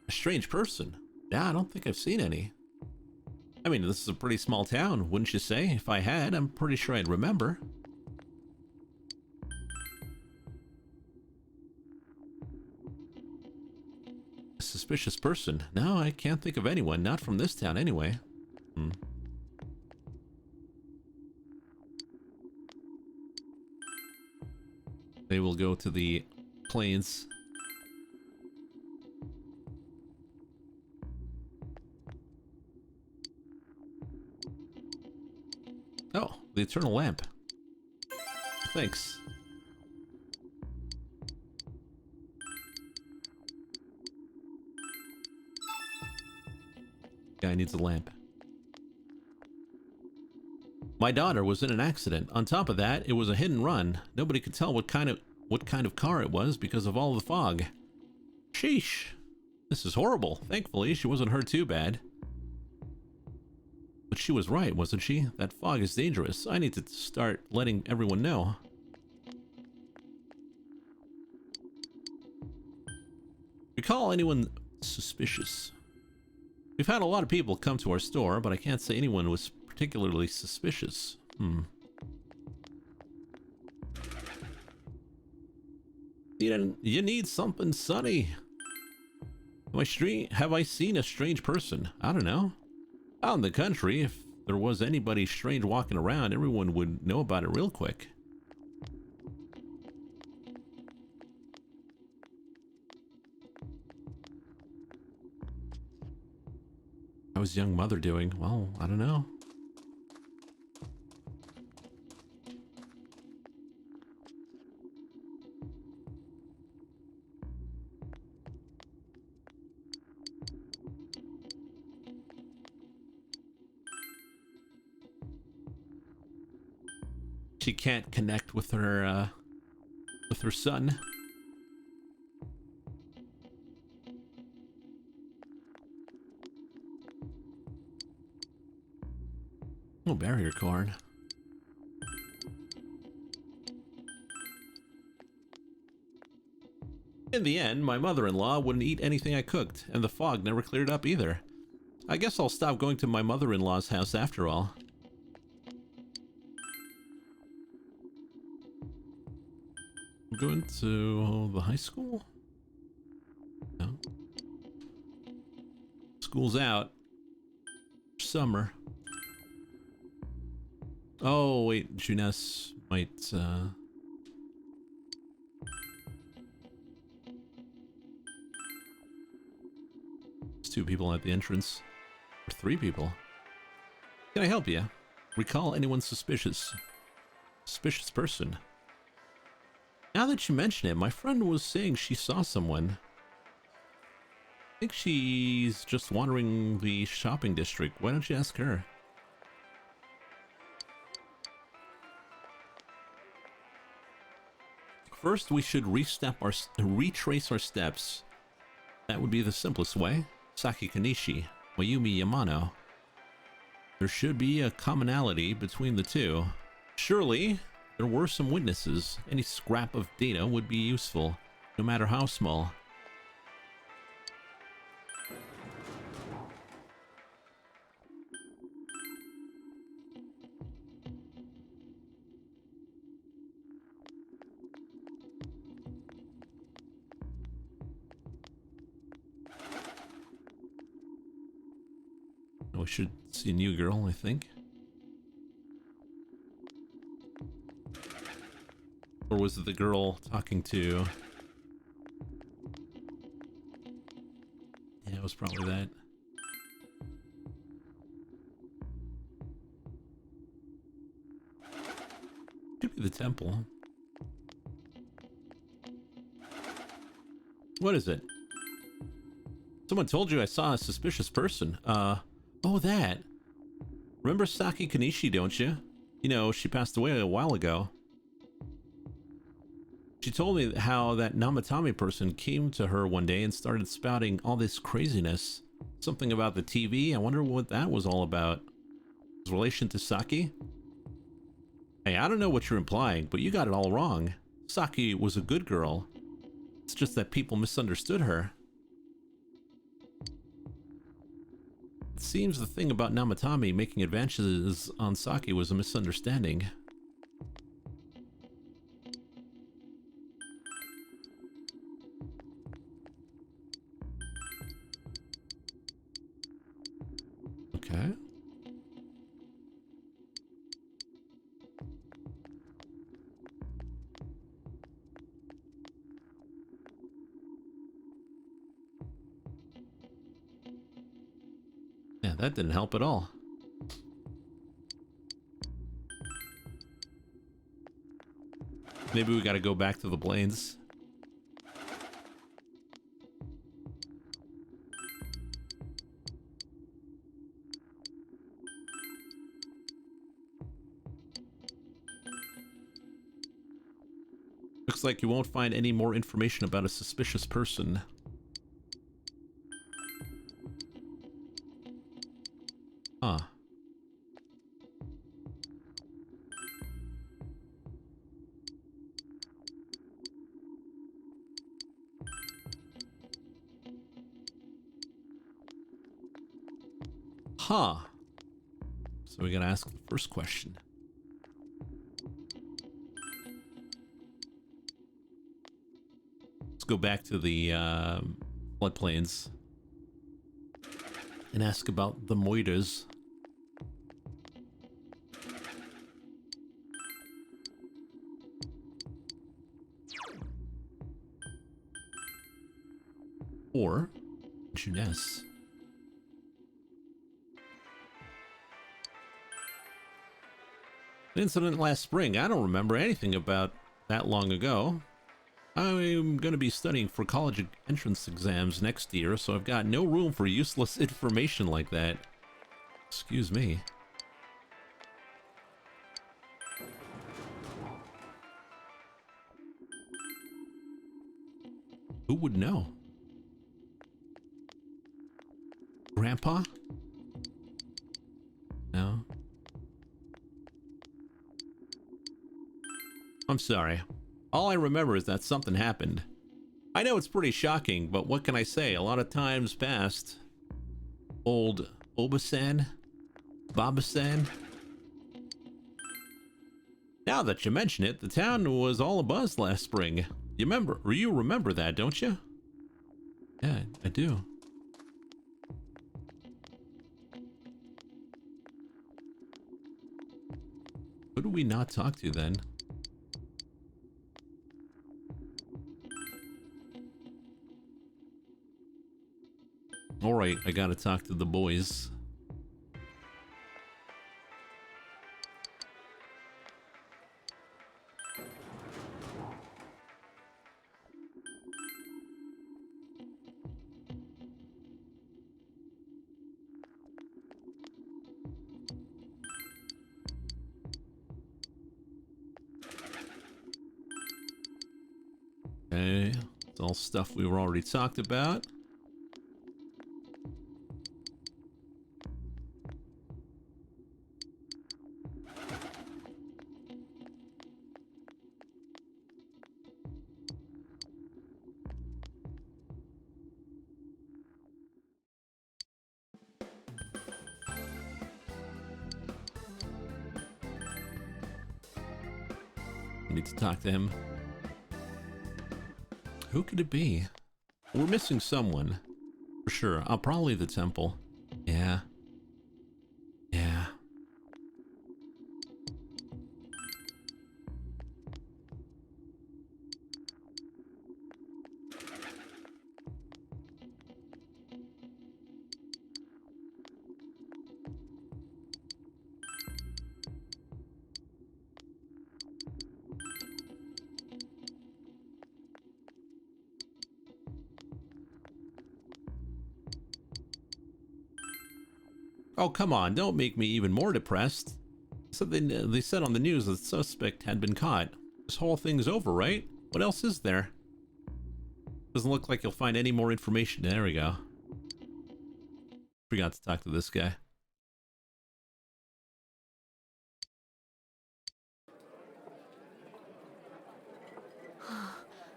A strange person? Yeah, I don't think I've seen any. I mean, this is a pretty small town, wouldn't you say? If I had, I'm pretty sure I'd remember. A suspicious person? No, I can't think of anyone, not from this town anyway. They will go to the plains. Oh, the eternal lamp. Thanks. Guy needs a lamp. My daughter was in an accident. On top of that, it was a hit and run. Nobody could tell what kind of car it was because of all the fog. Sheesh. This is horrible. Thankfully, she wasn't hurt too bad. But she was right, wasn't she? That fog is dangerous. I need to start letting everyone know. Recall anyone suspicious? We've had a lot of people come to our store, but I can't say anyone was particularly suspicious. You need something sunny. Have I seen a strange person? I don't know. Out in the country, if there was anybody strange walking around, everyone would know about it real quick. How's young mother doing? Well, I don't know. She can't connect with her son. Oh, barrier corn. In the end, my mother-in-law wouldn't eat anything I cooked, and the fog never cleared up either. I guess I'll stop going to my mother-in-law's house after all. I'm going to the high school? No. School's out. Summer. Oh, wait, Juness might, There's 2 people at the entrance. Or 3 people. Can I help you? Recall anyone suspicious? Suspicious person. Now that you mention it, my friend was saying she saw someone. I think she's just wandering the shopping district. Why don't you ask her? First, we should retrace our steps. That would be the simplest way. Saki Kanishi, Mayumi Yamano. There should be a commonality between the two. Surely, there were some witnesses. Any scrap of data would be useful, no matter how small. We should see a new girl, I think. Or was it the girl talking to... Yeah, it was probably that. Could be the temple. What is it? Someone told you I saw a suspicious person. Oh, that. Remember Saki Kanishi, don't you? You know, she passed away a while ago. She told me how that Namatame person came to her one day and started spouting all this craziness. Something about the TV. I wonder what that was all about. His relation to Saki? Hey, I don't know what you're implying, but you got it all wrong. Saki was a good girl. It's just that people misunderstood her. It seems the thing about Namatame making advances on Saki was a misunderstanding. Okay. Yeah, that didn't help at all. Maybe we gotta go back to the Blaines. Looks like you won't find any more information about a suspicious person. Huh. Huh. So we gotta ask the first question. Let's go back to the floodplains and ask about the Moitas. Or Juness. The incident last spring, I don't remember anything about that long ago. I'm going to be studying for college entrance exams next year, so I've got no room for useless information like that. Excuse me. Who would know? Grandpa? No. I'm sorry. All I remember is that something happened. I know it's pretty shocking, but what can I say? A lot of times passed. Old Obasan? Babasan? Now that you mention it, the town was all abuzz last spring. You remember that, don't you? Yeah, I do. Who do we not talk to then? Alright, I gotta talk to the boys. Okay, it's all stuff we were already talked about. Need to talk to him. Who could it be? We're missing someone. For sure. Probably the temple. Yeah. Yeah. Oh, come on, don't make me even more depressed. So they said on the news that the suspect had been caught. This whole thing's over, right? What else is there? Doesn't look like you'll find any more information. There we go. Forgot to talk to this guy.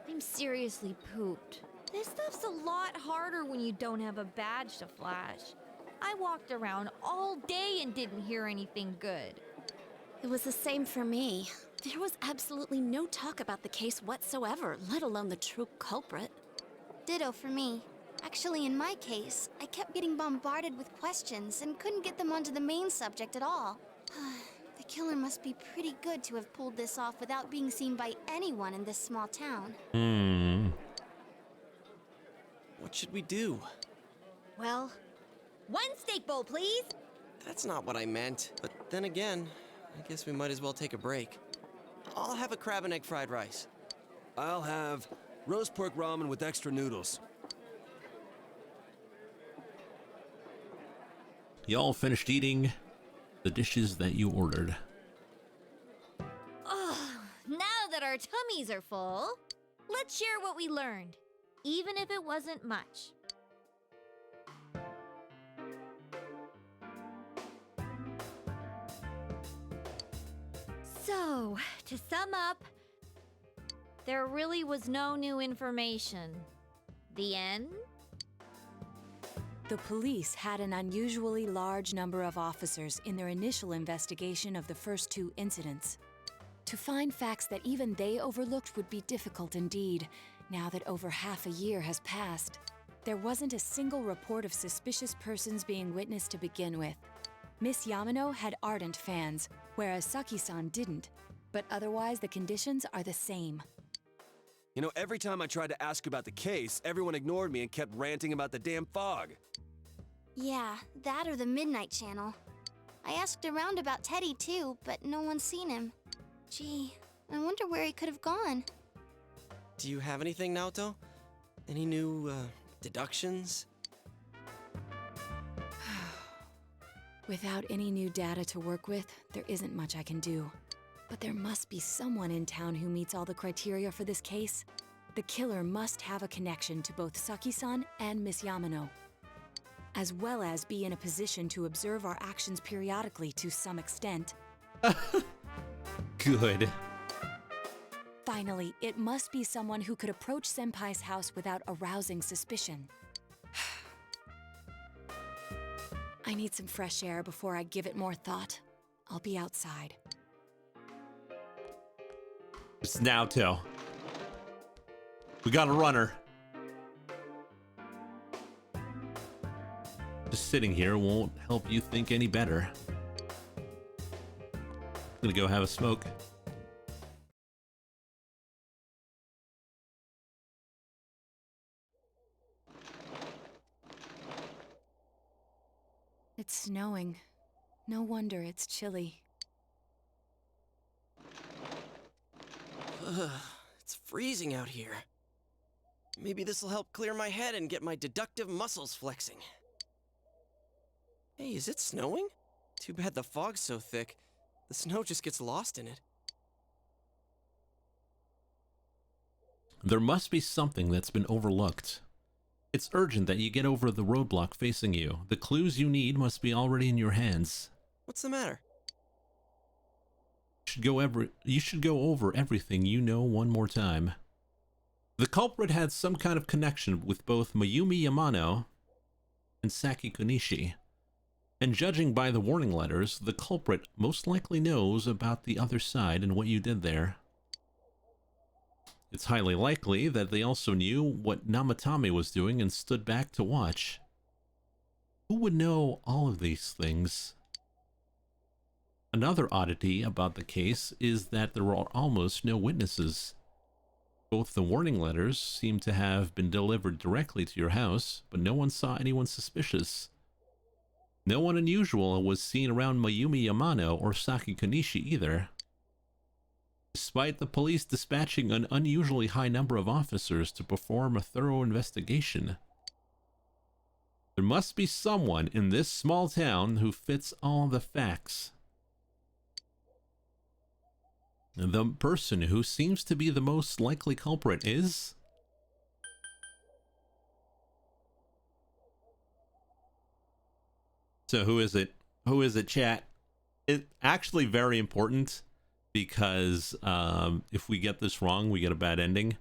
I'm seriously pooped. This stuff's a lot harder when you don't have a badge to flash. I walked around all day and didn't hear anything good. It was the same for me. There was absolutely no talk about the case whatsoever, let alone the true culprit. Ditto for me. Actually, in my case, I kept getting bombarded with questions and couldn't get them onto the main subject at all. The killer must be pretty good to have pulled this off without being seen by anyone in this small town. What should we do? Well, one steak bowl, please. That's not what I meant. But then again, I guess we might as well take a break. I'll have a crab and egg fried rice. I'll have roast pork ramen with extra noodles. Y'all finished eating the dishes that you ordered. Oh, now that our tummies are full, let's share what we learned, even if it wasn't much. So, to sum up, there really was no new information. The end? The police had an unusually large number of officers in their initial investigation of the first two incidents. To find facts that even they overlooked would be difficult indeed, now that over half a year has passed. There wasn't a single report of suspicious persons being witnessed to begin with. Miss Yamano had ardent fans, whereas Saki-san didn't, but otherwise the conditions are the same. You know, every time I tried to ask about the case, everyone ignored me and kept ranting about the damn fog. Yeah, that or the Midnight Channel. I asked around about Teddy too, but no one's seen him. Gee, I wonder where he could have gone. Do you have anything, Naoto? Any new, deductions? Without any new data to work with, there isn't much I can do. But there must be someone in town who meets all the criteria for this case. The killer must have a connection to both Saki-san and Miss Yamano, as well as be in a position to observe our actions periodically to some extent. Good. Finally, it must be someone who could approach Senpai's house without arousing suspicion. I need some fresh air before I give it more thought. I'll be outside. It's Naoto. We got a runner. Just sitting here won't help you think any better. Gonna go have a smoke. It's snowing. No wonder it's chilly. It's freezing out here. Maybe this'll help clear my head and get my deductive muscles flexing. Hey, is it snowing? Too bad the fog's so thick. The snow just gets lost in it. There must be something that's been overlooked. It's urgent that you get over the roadblock facing you. The clues you need must be already in your hands. What's the matter? You should go over everything you know one more time. The culprit had some kind of connection with both Mayumi Yamano and Saki Konishi. And judging by the warning letters, the culprit most likely knows about the other side and what you did there. It's highly likely that they also knew what Namatame was doing and stood back to watch. Who would know all of these things? Another oddity about the case is that there are almost no witnesses. Both the warning letters seem to have been delivered directly to your house, but no one saw anyone suspicious. No one unusual was seen around Mayumi Yamano or Saki Konishi either. Despite the police dispatching an unusually high number of officers to perform a thorough investigation, there must be someone in this small town who fits all the facts. The person who seems to be the most likely culprit is... So who is it? Who is it, chat? It's actually very important because if we get this wrong, we get a bad ending.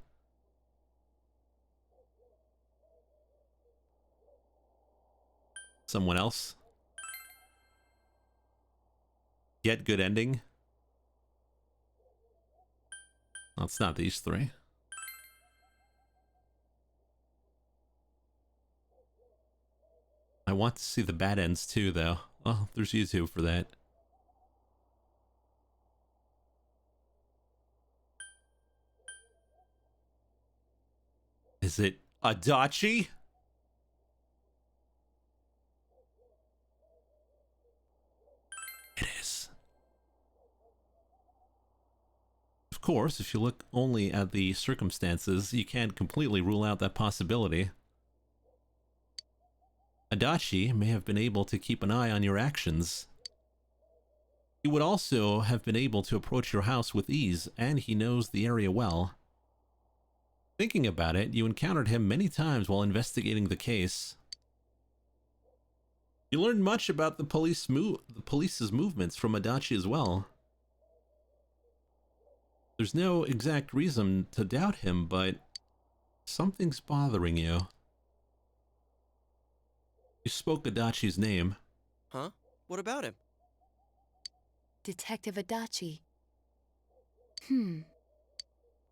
Someone else? Get good ending? Well, it's not these three. I want to see the bad ends too, though. Oh, there's YouTube for that. Is it Adachi? It is. Of course, if you look only at the circumstances, you can't completely rule out that possibility. Adachi may have been able to keep an eye on your actions. He would also have been able to approach your house with ease, and he knows the area well. Thinking about it, you encountered him many times while investigating the case. You learned much about the police's movements from Adachi as well. There's no exact reason to doubt him, but something's bothering you. You spoke Adachi's name. Huh? What about him? Detective Adachi.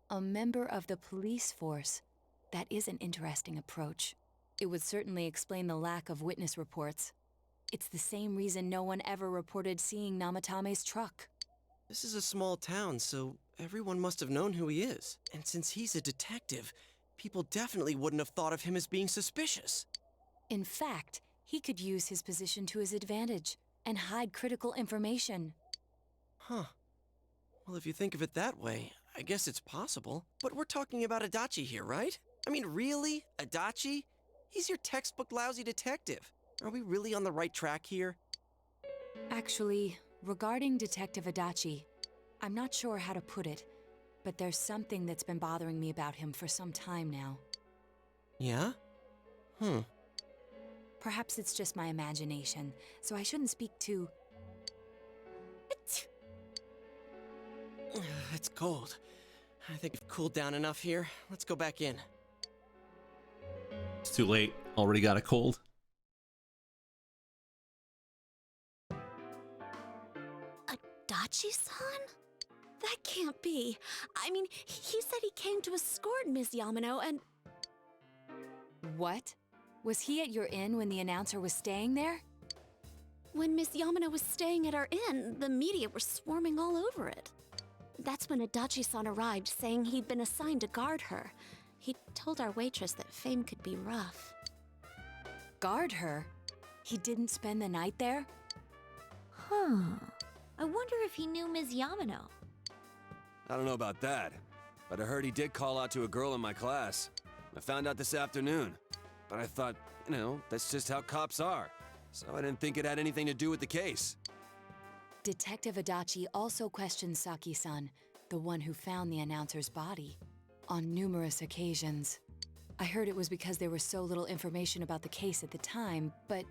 A member of the police force. That is an interesting approach. It would certainly explain the lack of witness reports. It's the same reason no one ever reported seeing Namatame's truck. This is a small town, so everyone must have known who he is. And since he's a detective, people definitely wouldn't have thought of him as being suspicious. In fact, he could use his position to his advantage and hide critical information. Huh. Well, if you think of it that way, I guess it's possible. But we're talking about Adachi here, right? I mean, really? Adachi? He's your textbook lousy detective. Are we really on the right track here? Actually, regarding Detective Adachi, I'm not sure how to put it, but there's something that's been bothering me about him for some time now. Yeah? Perhaps it's just my imagination, so I shouldn't speak too... It's cold. I think we've cooled down enough here. Let's go back in. It's too late. Already got a cold. Adachi-san? That can't be. I mean, he said he came to escort Miss Yamano and... What? Was he at your inn when the announcer was staying there? When Miss Yamano was staying at our inn, the media were swarming all over it. That's when Adachi-san arrived, saying he'd been assigned to guard her. He told our waitress that fame could be rough. Guard her? He didn't spend the night there? Huh. I wonder if he knew Ms. Yamano. I don't know about that, but I heard he did call out to a girl in my class. I found out this afternoon, but I thought, that's just how cops are. So I didn't think it had anything to do with the case. Detective Adachi also questioned Saki-san, the one who found the announcer's body. on numerous occasions. I heard it was because there was so little information about the case at the time, but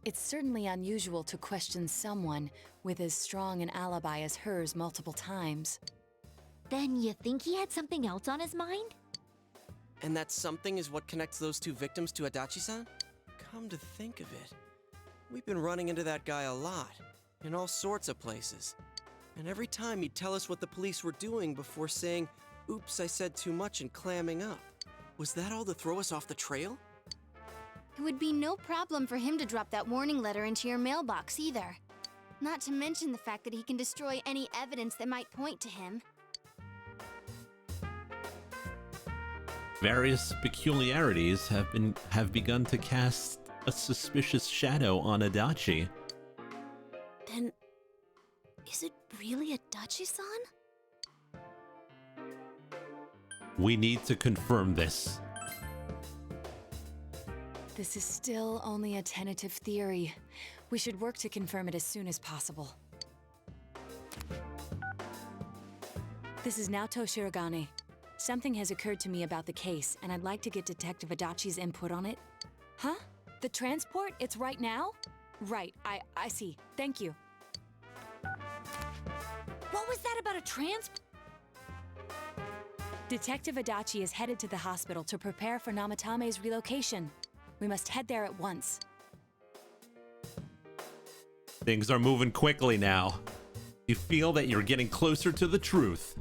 it's certainly unusual to question someone with as strong an alibi as hers multiple times. Then you think he had something else on his mind? And that something is what connects those two victims to Adachi-san? Come to think of it, we've been running into that guy a lot, in all sorts of places. And every time he'd tell us what the police were doing before saying, "Oops, I said too much," and clamming up. Was that all to throw us off the trail? It would be no problem for him to drop that warning letter into your mailbox either. Not to mention the fact that he can destroy any evidence that might point to him. Various peculiarities have begun to cast a suspicious shadow on Adachi. Then, is it really Adachi-san? We need to confirm this. This is still only a tentative theory. We should work to confirm it as soon as possible. This is Naoto Shirogane. Something has occurred to me about the case, and I'd like to get Detective Adachi's input on it. Huh? The transport? It's right now? Right, I see. Thank you. What was that about a transport? Detective Adachi is headed to the hospital to prepare for Namatame's relocation. We must head there at once. Things are moving quickly now. You feel that you're getting closer to the truth.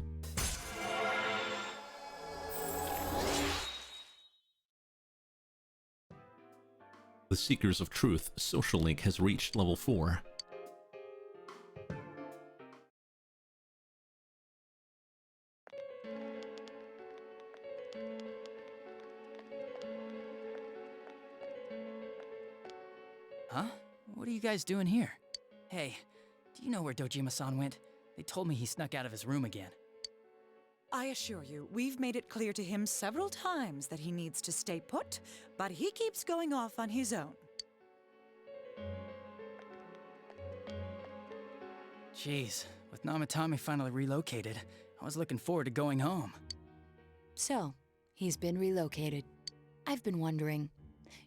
The Seekers of Truth social link has reached level 4. Huh? What are you guys doing here? Hey, do you know where Dojima-san went? They told me he snuck out of his room again. I assure you, we've made it clear to him several times that he needs to stay put, but he keeps going off on his own. Jeez, with Namatame finally relocated, I was looking forward to going home. So, he's been relocated. I've been wondering.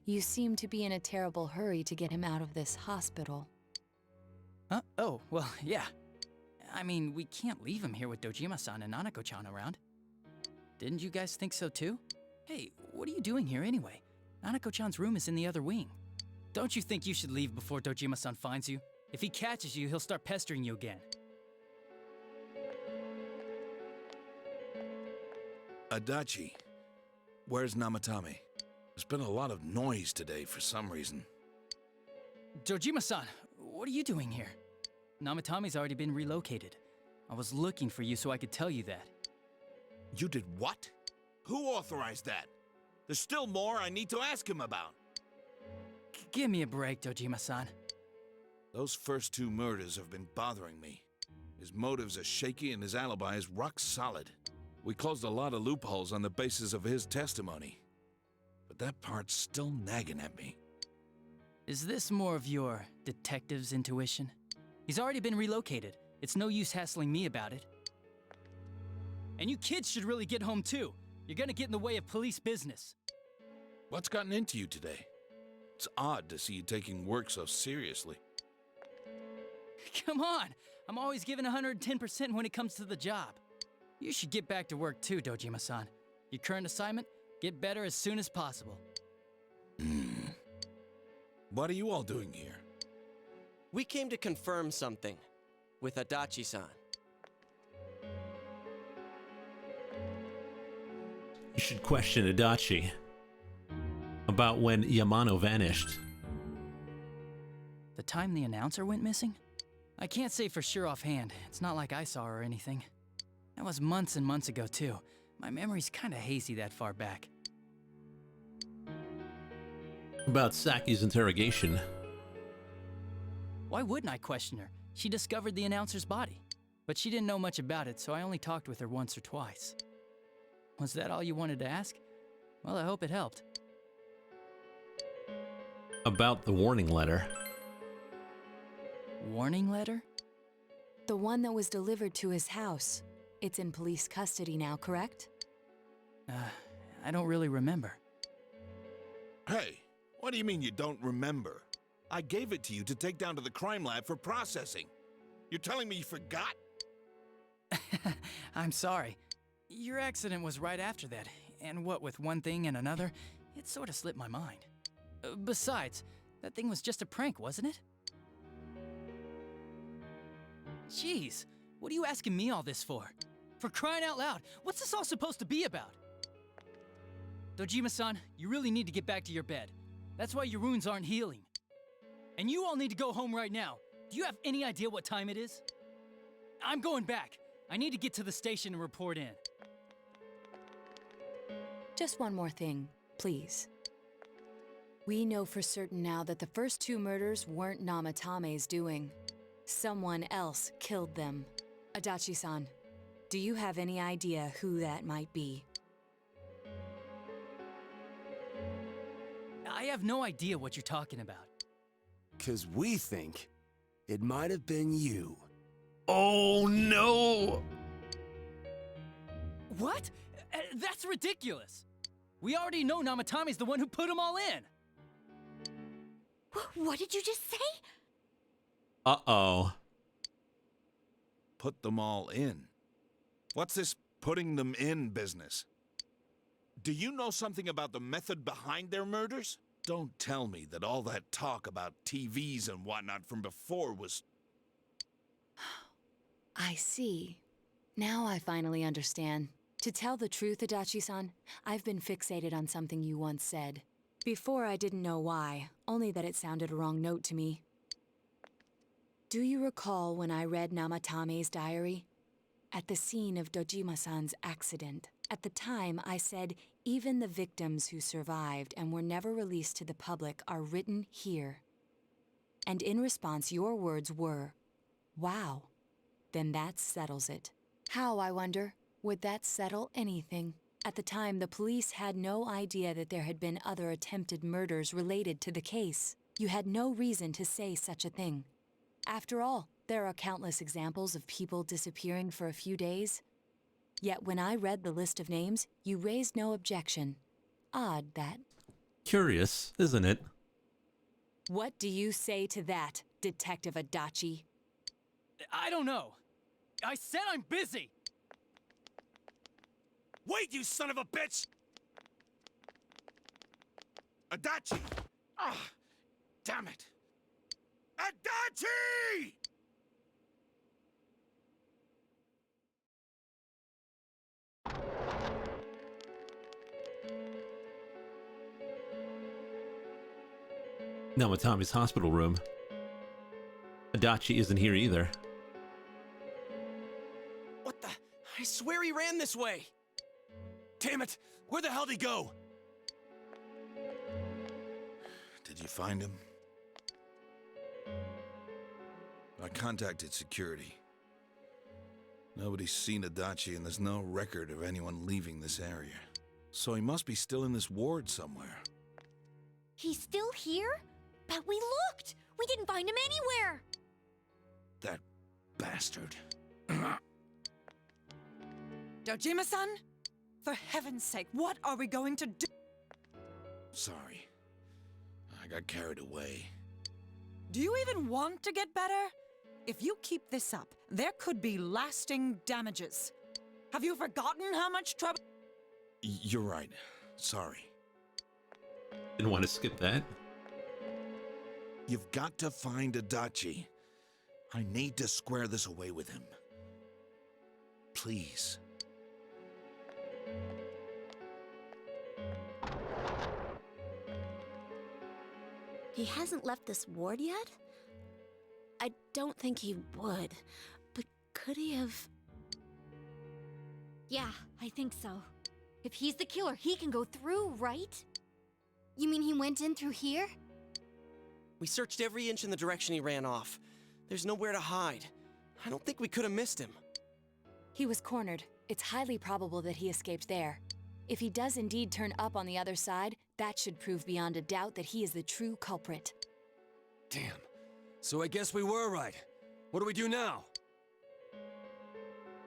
You seem to be in a terrible hurry to get him out of this hospital. Huh? Oh, well, yeah. I mean, we can't leave him here with Dojima-san and Nanako-chan around. Didn't you guys think so too? Hey, what are you doing here anyway? Nanako-chan's room is in the other wing. Don't you think you should leave before Dojima-san finds you? If he catches you, he'll start pestering you again. Adachi, where's Namatame? There's been a lot of noise today for some reason. Dojima-san, what are you doing here? Namatame's already been relocated. I was looking for you so I could tell you that. You did what? Who authorized that? There's still more I need to ask him about. Give me a break, Dojima-san. Those first two murders have been bothering me. His motives are shaky and his alibi is rock solid. We closed a lot of loopholes on the basis of his testimony. But that part's still nagging at me. Is this more of your detective's intuition? He's already been relocated. It's no use hassling me about it. And you kids should really get home too. You're gonna get in the way of police business. What's gotten into you today? It's odd to see you taking work so seriously. Come on! I'm always giving 110% when it comes to the job. You should get back to work too, Dojima-san. Your current assignment? Get better as soon as possible. What are you all doing here? We came to confirm something with Adachi-san. You should question Adachi about when Yamano vanished. The time the announcer went missing? I can't say for sure offhand. It's not like I saw her or anything. That was months and months ago too. My memory's kinda hazy that far back. About Saki's interrogation. Why wouldn't I question her? She discovered the announcer's body. But she didn't know much about it, so I only talked with her once or twice. Was that all you wanted to ask? Well, I hope it helped. About the warning letter. Warning letter? The one that was delivered to his house. It's in police custody now, correct? I don't really remember. Hey, what do you mean you don't remember? I gave it to you to take down to the crime lab for processing. You're telling me you forgot? I'm sorry. Your accident was right after that, and what with one thing and another, it sort of slipped my mind. Besides, that thing was just a prank, wasn't it? Jeez, what are you asking me all this for? For crying out loud, what's this all supposed to be about? Dojima-san, you really need to get back to your bed. That's why your wounds aren't healing. And you all need to go home right now. Do you have any idea what time it is? I'm going back. I need to get to the station and report in. Just one more thing, please. We know for certain now that the first 2 murders weren't Namatame's doing. Someone else killed them. Adachi-san, do you have any idea who that might be? I have no idea what you're talking about. 'Cause we think it might have been you. Oh no! What? That's ridiculous! We already know Namatame's the one who put them all in! What did you just say? Uh-oh. Put them all in. What's this putting them in business? Do you know something about the method behind their murders? Don't tell me that all that talk about TVs and whatnot from before was... I see. Now I finally understand. To tell the truth, Adachi-san, I've been fixated on something you once said. Before I didn't know why, only that it sounded a wrong note to me. Do you recall when I read Namatame's diary? At the scene of Dojima-san's accident. At the time, I said, even the victims who survived and were never released to the public are written here. And in response, your words were, wow. Then that settles it. How, I wonder, would that settle anything? At the time, the police had no idea that there had been other attempted murders related to the case. You had no reason to say such a thing. After all, there are countless examples of people disappearing for a few days. Yet when I read the list of names, you raised no objection. Odd that. Curious, isn't it? What do you say to that, Detective Adachi? I don't know. I said I'm busy! Wait, you son of a bitch! Adachi! Ah, damn it! Adachi! Namatame's hospital room. Adachi isn't here either. What the? I swear he ran this way! Damn it! Where the hell did he go? Did you find him? I contacted security. Nobody's seen Adachi and there's no record of anyone leaving this area. So he must be still in this ward somewhere. He's still here? But we looked! We didn't find him anywhere! That bastard. Dojima-san? For heaven's sake, what are we going to do? Sorry. I got carried away. Do you even want to get better? If you keep this up, there could be lasting damages. Have you forgotten how much trouble? You're right. Sorry. Didn't want to skip that. You've got to find Adachi. I need to square this away with him. Please. He hasn't left this ward yet? I don't think he would, but could he have... Yeah, I think so. If he's the killer, he can go through, right? You mean he went in through here? We searched every inch in the direction he ran off. There's nowhere to hide. I don't think we could have missed him. He was cornered. It's highly probable that he escaped there. If he does indeed turn up on the other side, that should prove beyond a doubt that he is the true culprit. Damn. So I guess we were right. What do we do now?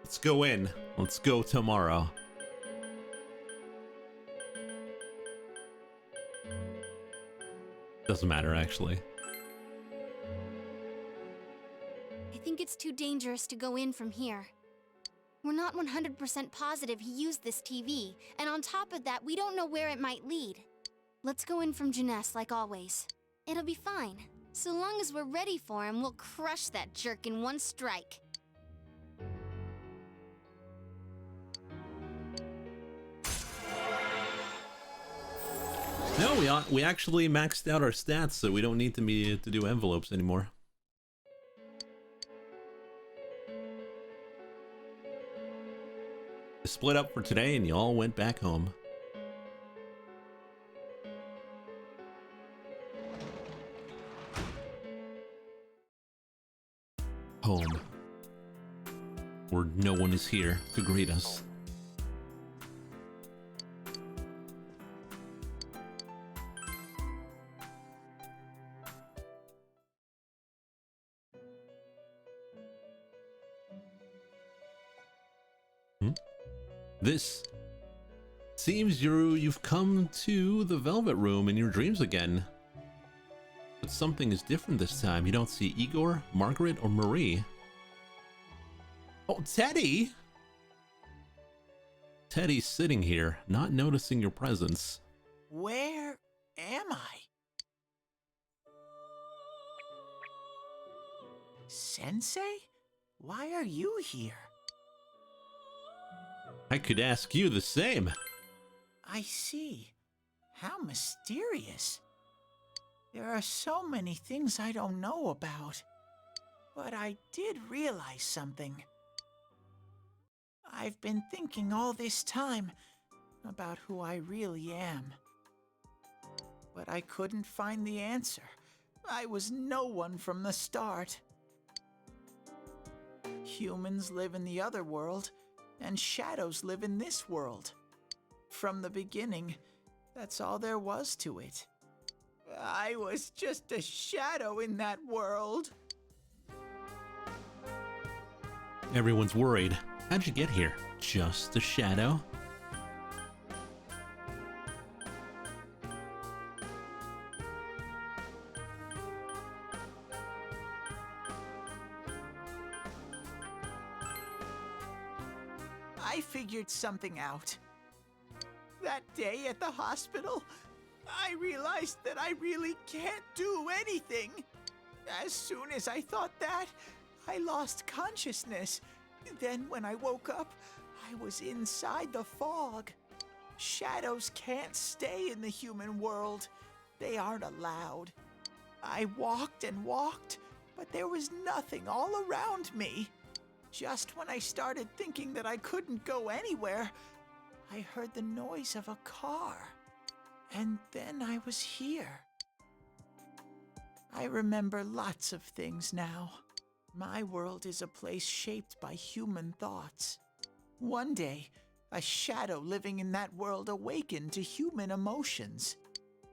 Let's go in. Let's go tomorrow. Doesn't matter, actually. I think it's too dangerous to go in from here. We're not 100% positive he used this TV, and on top of that, we don't know where it might lead. Let's go in from Jeunesse like always. It'll be fine. So long as we're ready for him, we'll crush that jerk in one strike. No, we actually maxed out our stats, so we don't need to do envelopes anymore. You split up for today, and you all went back home. Home, where no one is here to greet us. This seems you've come to the Velvet Room in your dreams again. But something is different this time. You don't see Igor, Margaret, or Marie. Oh, Teddy! Teddy's sitting here, not noticing your presence. Where am I? Sensei? Why are you here? I could ask you the same. I see. How mysterious. There are so many things I don't know about. But I did realize something. I've been thinking all this time about who I really am. But I couldn't find the answer. I was no one from the start. Humans live in the other world, and shadows live in this world. From the beginning, that's all there was to it. I was just a shadow in that world. Everyone's worried. How'd you get here? Just a shadow? I figured something out. That day at the hospital, I realized that I really can't do anything. As soon as I thought that, I lost consciousness. Then when I woke up, I was inside the fog. Shadows can't stay in the human world. They aren't allowed. I walked and walked, but there was nothing all around me. Just when I started thinking that I couldn't go anywhere, I heard the noise of a car. And then I was here. I remember lots of things now. My world is a place shaped by human thoughts. One day, a shadow living in that world awakened to human emotions.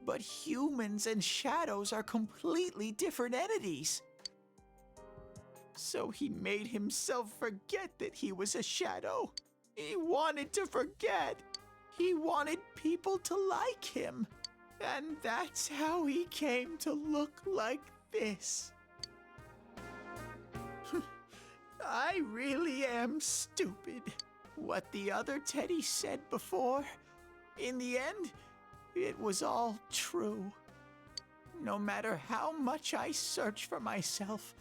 But humans and shadows are completely different entities. So he made himself forget that he was a shadow. He wanted to forget. He wanted people to like him. And that's how he came to look like this. I really am stupid. What the other Teddy said before, in the end, it was all true. No matter how much I search for myself,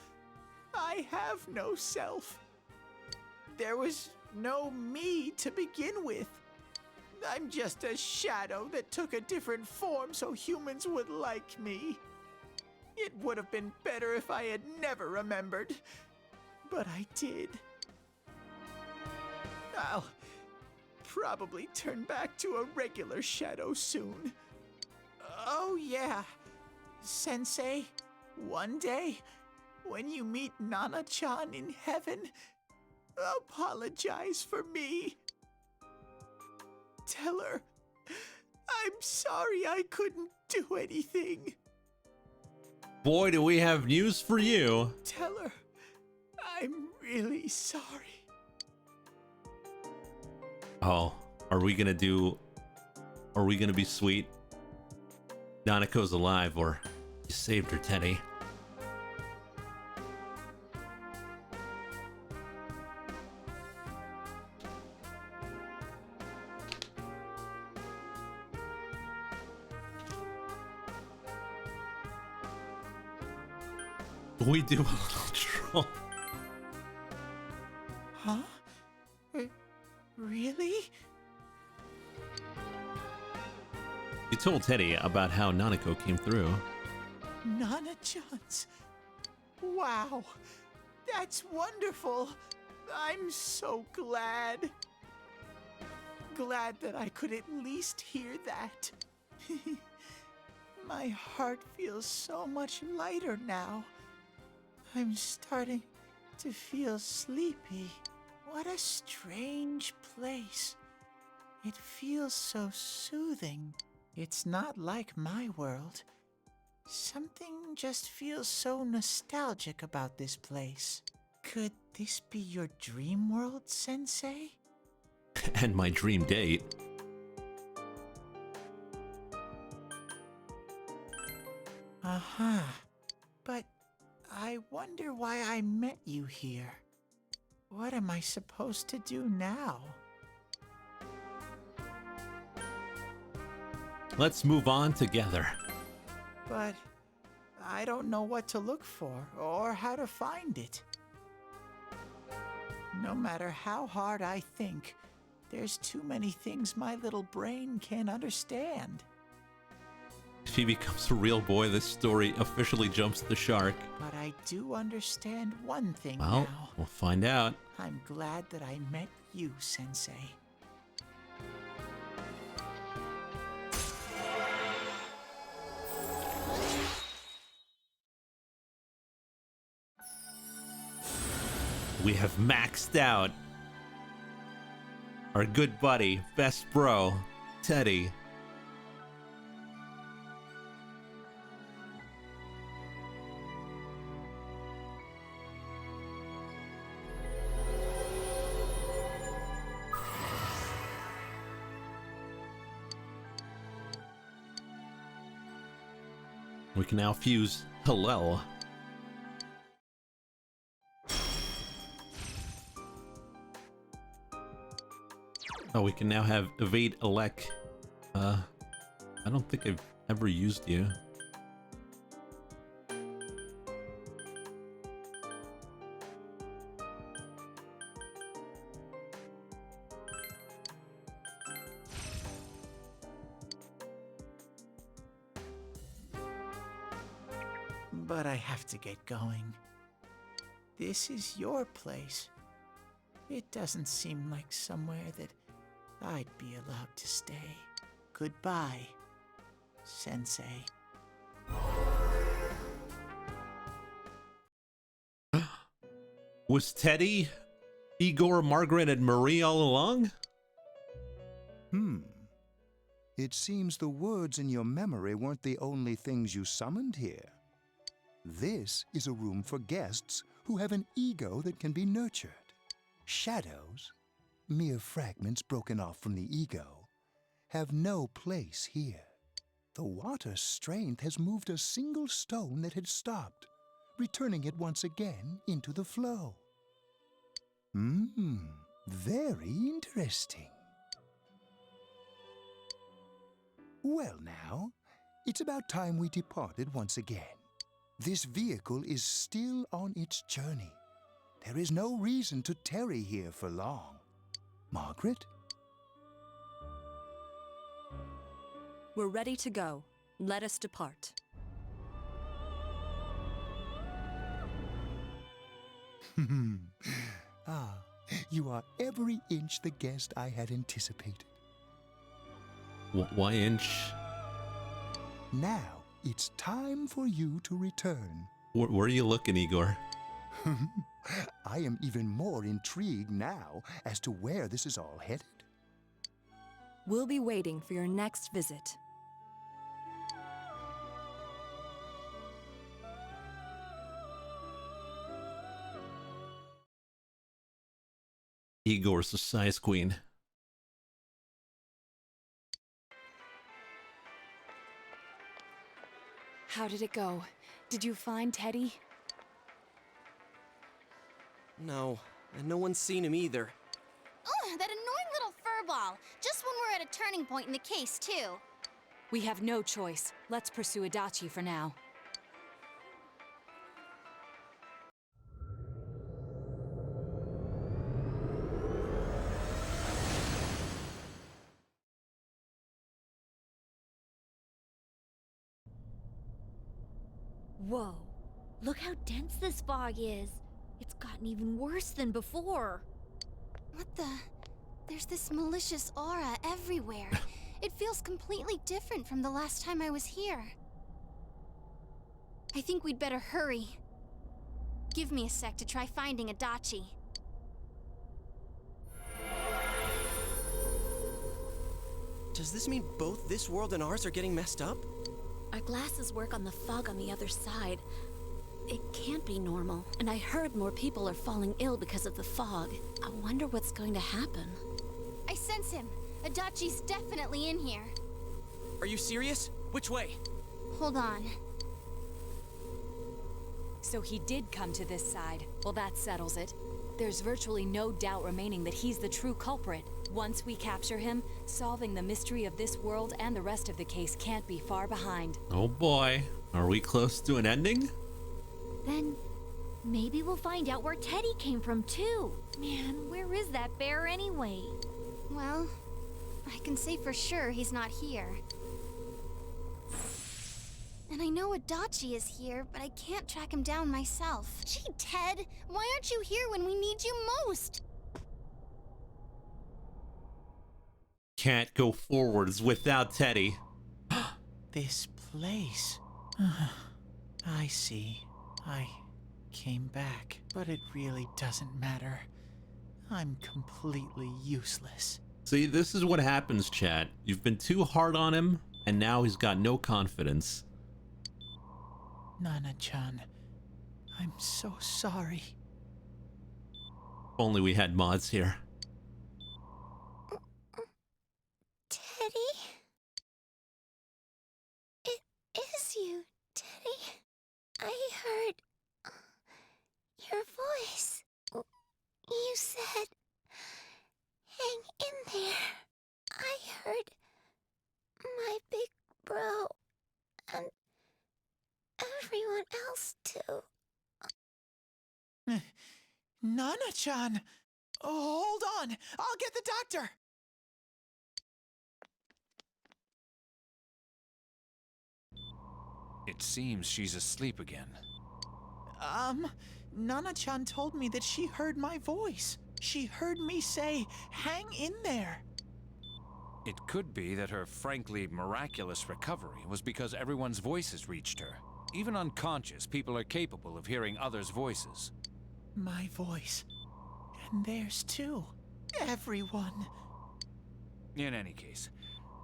I have no self. There was no me to begin with. I'm just a shadow that took a different form so humans would like me. It would have been better if I had never remembered, but I did. I'll probably turn back to a regular shadow soon. Oh yeah, Sensei, one day, when you meet Nana-chan in heaven, apologize for me. Tell her, I'm sorry I couldn't do anything. Boy, do we have news for you. Tell her, I'm really sorry. Oh, are we gonna be sweet? Nanako's alive, or You saved her, Teddy. We do a little troll. Huh? Really? You told Teddy about how Nanako came through. Nana-chan's. Wow. That's wonderful. I'm so glad. Glad that I could at least hear that. My heart feels so much lighter now. I'm starting to feel sleepy. What a strange place. It feels so soothing. It's not like my world. Something just feels so nostalgic about this place. Could this be your dream world, Sensei? And my dream date. Uh-huh. But I wonder why I met you here. What am I supposed to do now? Let's move on together. But I don't know what to look for or how to find it. No matter how hard I think, there's too many things my little brain can't understand. If he becomes a real boy, this story officially jumps the shark. But I do understand one thing Well, now. we'll find out. I'm glad that I met you, Sensei. We have maxed out our good buddy, best bro, Teddy. We can now fuse Hillel. Oh, we can now have evade Elec. I don't think I've ever used you. But I have to get going. This is your place. It doesn't seem like somewhere that I'd be allowed to stay. Goodbye, Sensei. Was Teddy, Igor, Margaret, and Marie all along? It seems the words in your memory weren't the only things you summoned here. This is a room for guests who have an ego that can be nurtured. Shadows, mere fragments broken off from the ego, have no place here. The water's strength has moved a single stone that had stopped, returning it once again into the flow. Very interesting. Well now, it's about time we departed once again. This vehicle is still on its journey. There is no reason to tarry here for long. Margaret? We're ready to go. Let us depart. You are every inch the guest I had anticipated. Why inch? Now, it's time for you to return. Where are you looking, Igor? I am even more intrigued now as to where this is all headed. We'll be waiting for your next visit. Igor's the size queen. How did it go? Did you find Teddy? No, and no one's seen him either. Ugh, that annoying little furball. Just when we're at a turning point in the case, too. We have no choice. Let's pursue Adachi for now. Whoa. Look how dense this fog is. It's gotten even worse than before. What the? There's this malicious aura everywhere. It feels completely different from the last time I was here. I think we'd better hurry. Give me a sec to try finding Adachi. Does this mean both this world and ours are getting messed up? Our glasses work on the fog on the other side. It can't be normal. And I heard more people are falling ill because of the fog. I wonder what's going to happen. I sense him. Adachi's definitely in here. Are you serious? Which way? Hold on. So he did come to this side. Well, that settles it. There's virtually no doubt remaining that he's the true culprit. Once we capture him, solving the mystery of this world and the rest of the case can't be far behind. Oh boy, are we close to an ending? Then maybe we'll find out where Teddy came from too. Man, where is that bear anyway? Well, I can say for sure he's not here. And I know Adachi is here, but I can't track him down myself. Gee, Ted, why aren't you here when we need you most? Can't go forwards without Teddy. This place. I see. I came back, but it really doesn't matter. I'm completely useless. See, this is what happens, chat. You've been too hard on him, and now he's got no confidence. Nana-chan, I'm so sorry. If only we had mods here. Teddy? It is you, Teddy. I heard your voice. You said, hang in there. I heard my big bro and everyone else too. Nana-chan! Oh, hold on! I'll get the doctor! It seems she's asleep again. Nana-chan told me that she heard my voice. She heard me say, hang in there. It could be that her frankly miraculous recovery was because everyone's voices reached her. Even unconscious, people are capable of hearing others' voices. My voice. And theirs too. Everyone. In any case,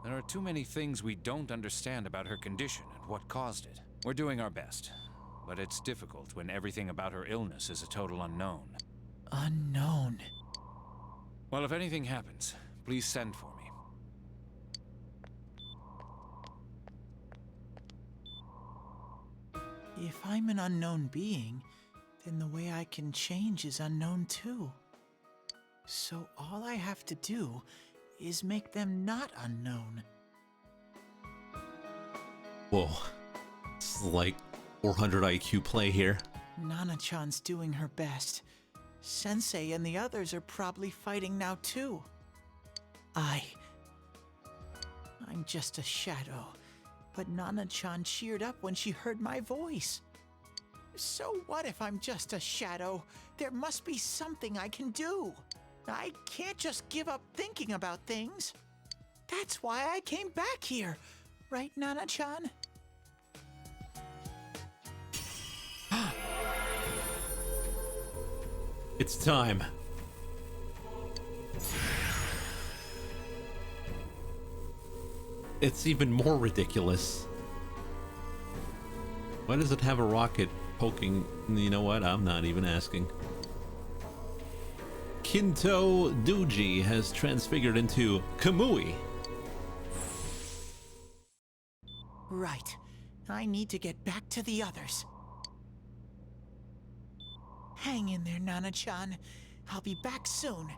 there are too many things we don't understand about her condition and what caused it. We're doing our best, but it's difficult when everything about her illness is a total unknown. Unknown? Well, if anything happens, please send for me. If I'm an unknown being, then the way I can change is unknown too. So all I have to do is make them not unknown. Whoa. It's like 400 IQ play here. Nana-chan's doing her best. Sensei and the others are probably fighting now too. I'm just a shadow, but Nana-chan cheered up when she heard my voice. So what if I'm just a shadow? There must be something I can do. I can't just give up thinking about things. That's why I came back here. Right, Nana-chan? It's time. It's even more ridiculous. Why does it have a rocket poking? You know what? I'm not even asking. Kinto Duji has transfigured into Kamui. Right. I need to get back to the others. Hang in there, Nana-chan. I'll be back soon.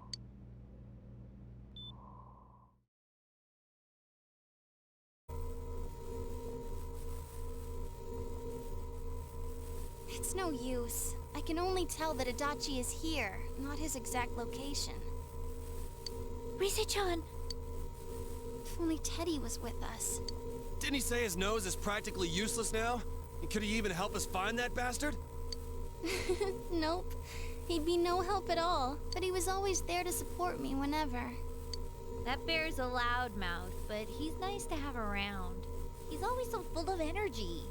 It's no use. I can only tell that Adachi is here, not his exact location. Rise-chan! If only Teddy was with us. Didn't he say his nose is practically useless now? And could he even help us find that bastard? Nope. He'd be no help at all, but he was always there to support me whenever. That bear's a loudmouth, but he's nice to have around. He's always so full of energy.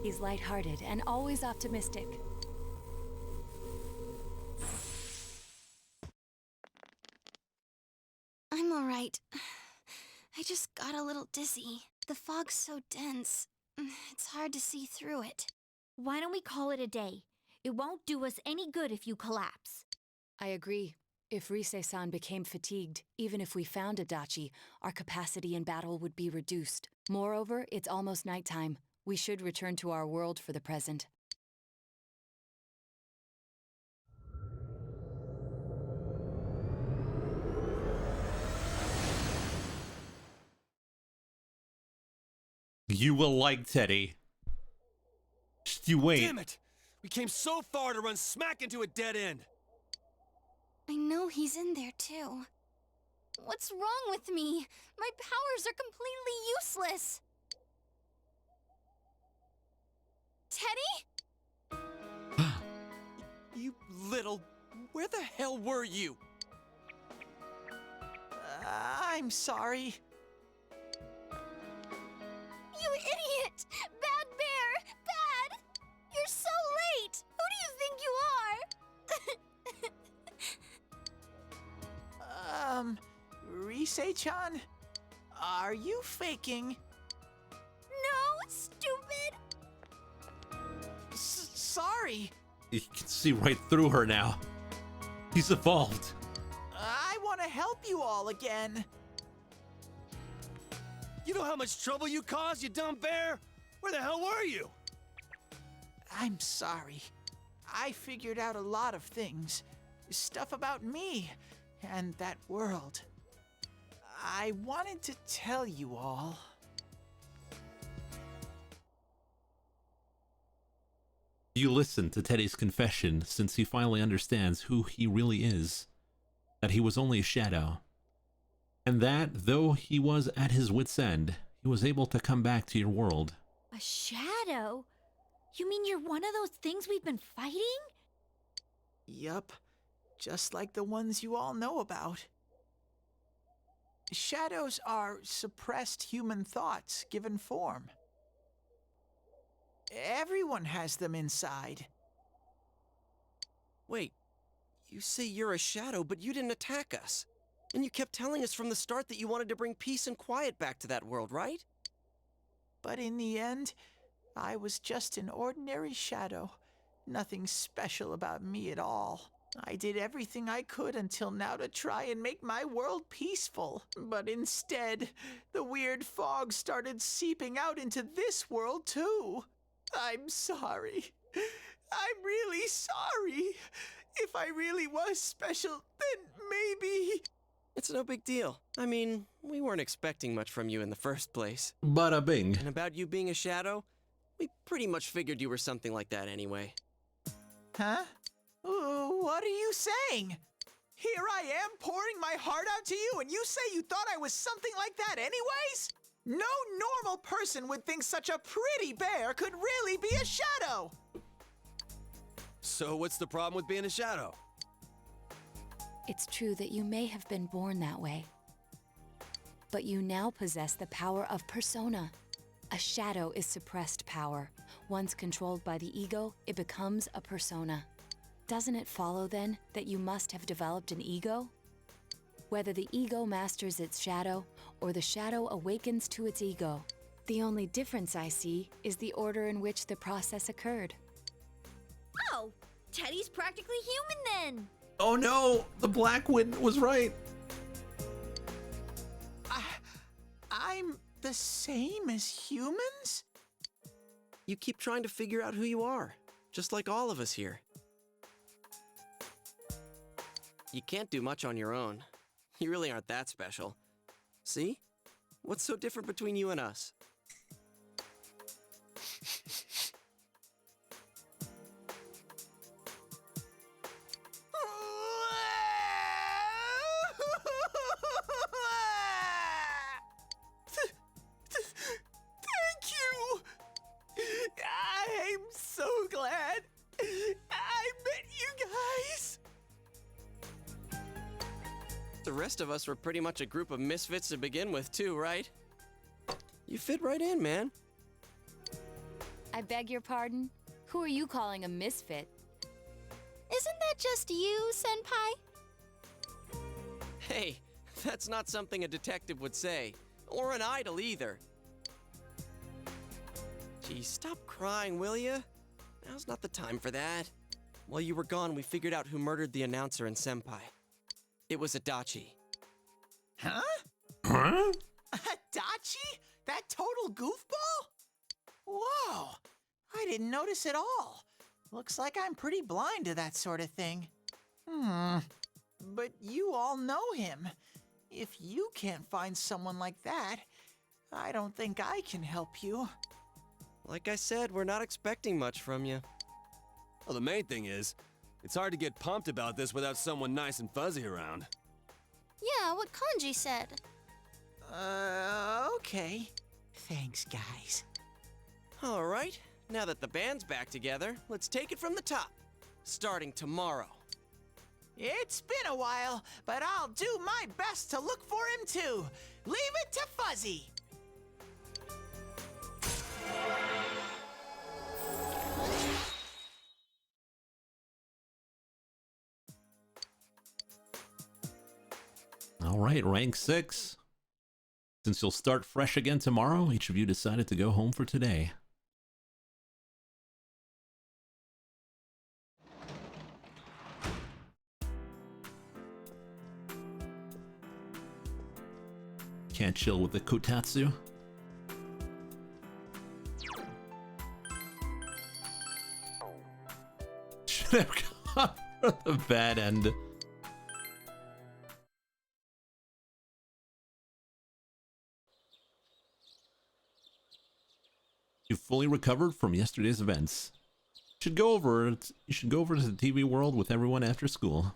He's lighthearted and always optimistic. I'm alright. I just got a little dizzy. The fog's so dense. It's hard to see through it. Why don't we call it a day? It won't do us any good if you collapse. I agree. If Rise-san became fatigued, even if we found Adachi, our capacity in battle would be reduced. Moreover, it's almost nighttime. We should return to our world for the present. You will like Teddy. Just you wait. Damn it! We came so far to run smack into a dead end. I know he's in there too. What's wrong with me? My powers are completely useless. Teddy? You little... Where the hell were you? I'm sorry. You idiot! Bad bear! Bad! You're so late! Who do you think you are? Rise-chan? Are you faking? No, stupid! Sorry. You can see right through her now. He's evolved. I want to help you all again. You know how much trouble you caused, you dumb bear? Where the hell were you? I'm sorry. I figured out a lot of things. Stuff about me and that world. I wanted to tell you all. You listen to Teddy's confession since he finally understands who he really is. That he was only a shadow. And that, though he was at his wit's end, he was able to come back to your world. A shadow? You mean you're one of those things we've been fighting? Yup. Just like the ones you all know about. Shadows are suppressed human thoughts given form. Everyone has them inside. Wait, you say you're a shadow, but you didn't attack us. And you kept telling us from the start that you wanted to bring peace and quiet back to that world, right? But in the end, I was just an ordinary shadow. Nothing special about me at all. I did everything I could until now to try and make my world peaceful. But instead, the weird fog started seeping out into this world too. I'm sorry. I'm really sorry. If I really was special, then maybe... It's no big deal. I mean, we weren't expecting much from you in the first place. Bada bing. And about you being a shadow, we pretty much figured you were something like that anyway. Huh? What are you saying? Here I am pouring my heart out to you, and you say you thought I was something like that anyways? No normal person would think such a pretty bear could really be a shadow! So what's the problem with being a shadow? It's true that you may have been born that way. But you now possess the power of persona. A shadow is suppressed power. Once controlled by the ego, it becomes a persona. Doesn't it follow, then, that you must have developed an ego? Whether the ego masters its shadow, or the shadow awakens to its ego, the only difference I see is the order in which the process occurred. Oh, Teddy's practically human then! Oh no! The Black Wind was right! I'm the same as humans? You keep trying to figure out who you are, just like all of us here. You can't do much on your own. You really aren't that special. See? What's so different between you and us? Thank you! I'm so glad I met you guys! The rest of us were pretty much a group of misfits to begin with, too, right? You fit right in, man. I beg your pardon? Who are you calling a misfit? Isn't that just you, Senpai? Hey, that's not something a detective would say. Or an idol, either. Gee, stop crying, will ya? Now's not the time for that. While you were gone, we figured out who murdered the announcer and Senpai. It was Adachi. Huh? Huh? Adachi? That total goofball? Whoa! I didn't notice at all. Looks like I'm pretty blind to that sort of thing. But you all know him. If you can't find someone like that, I don't think I can help you. Like I said, we're not expecting much from you. Well, the main thing is, it's hard to get pumped about this without someone nice and fuzzy around. Yeah, what Kanji said. Okay. Thanks, guys. All right, now that the band's back together, let's take it from the top. Starting tomorrow. It's been a while, but I'll do my best to look for him too. Leave it to Fuzzy. All right, rank 6. Since you'll start fresh again tomorrow, each of you decided to go home for today. Can't chill with the kotatsu. Should have gone for the bad end. You fully recovered from yesterday's events. You should go over to the TV world with everyone after school.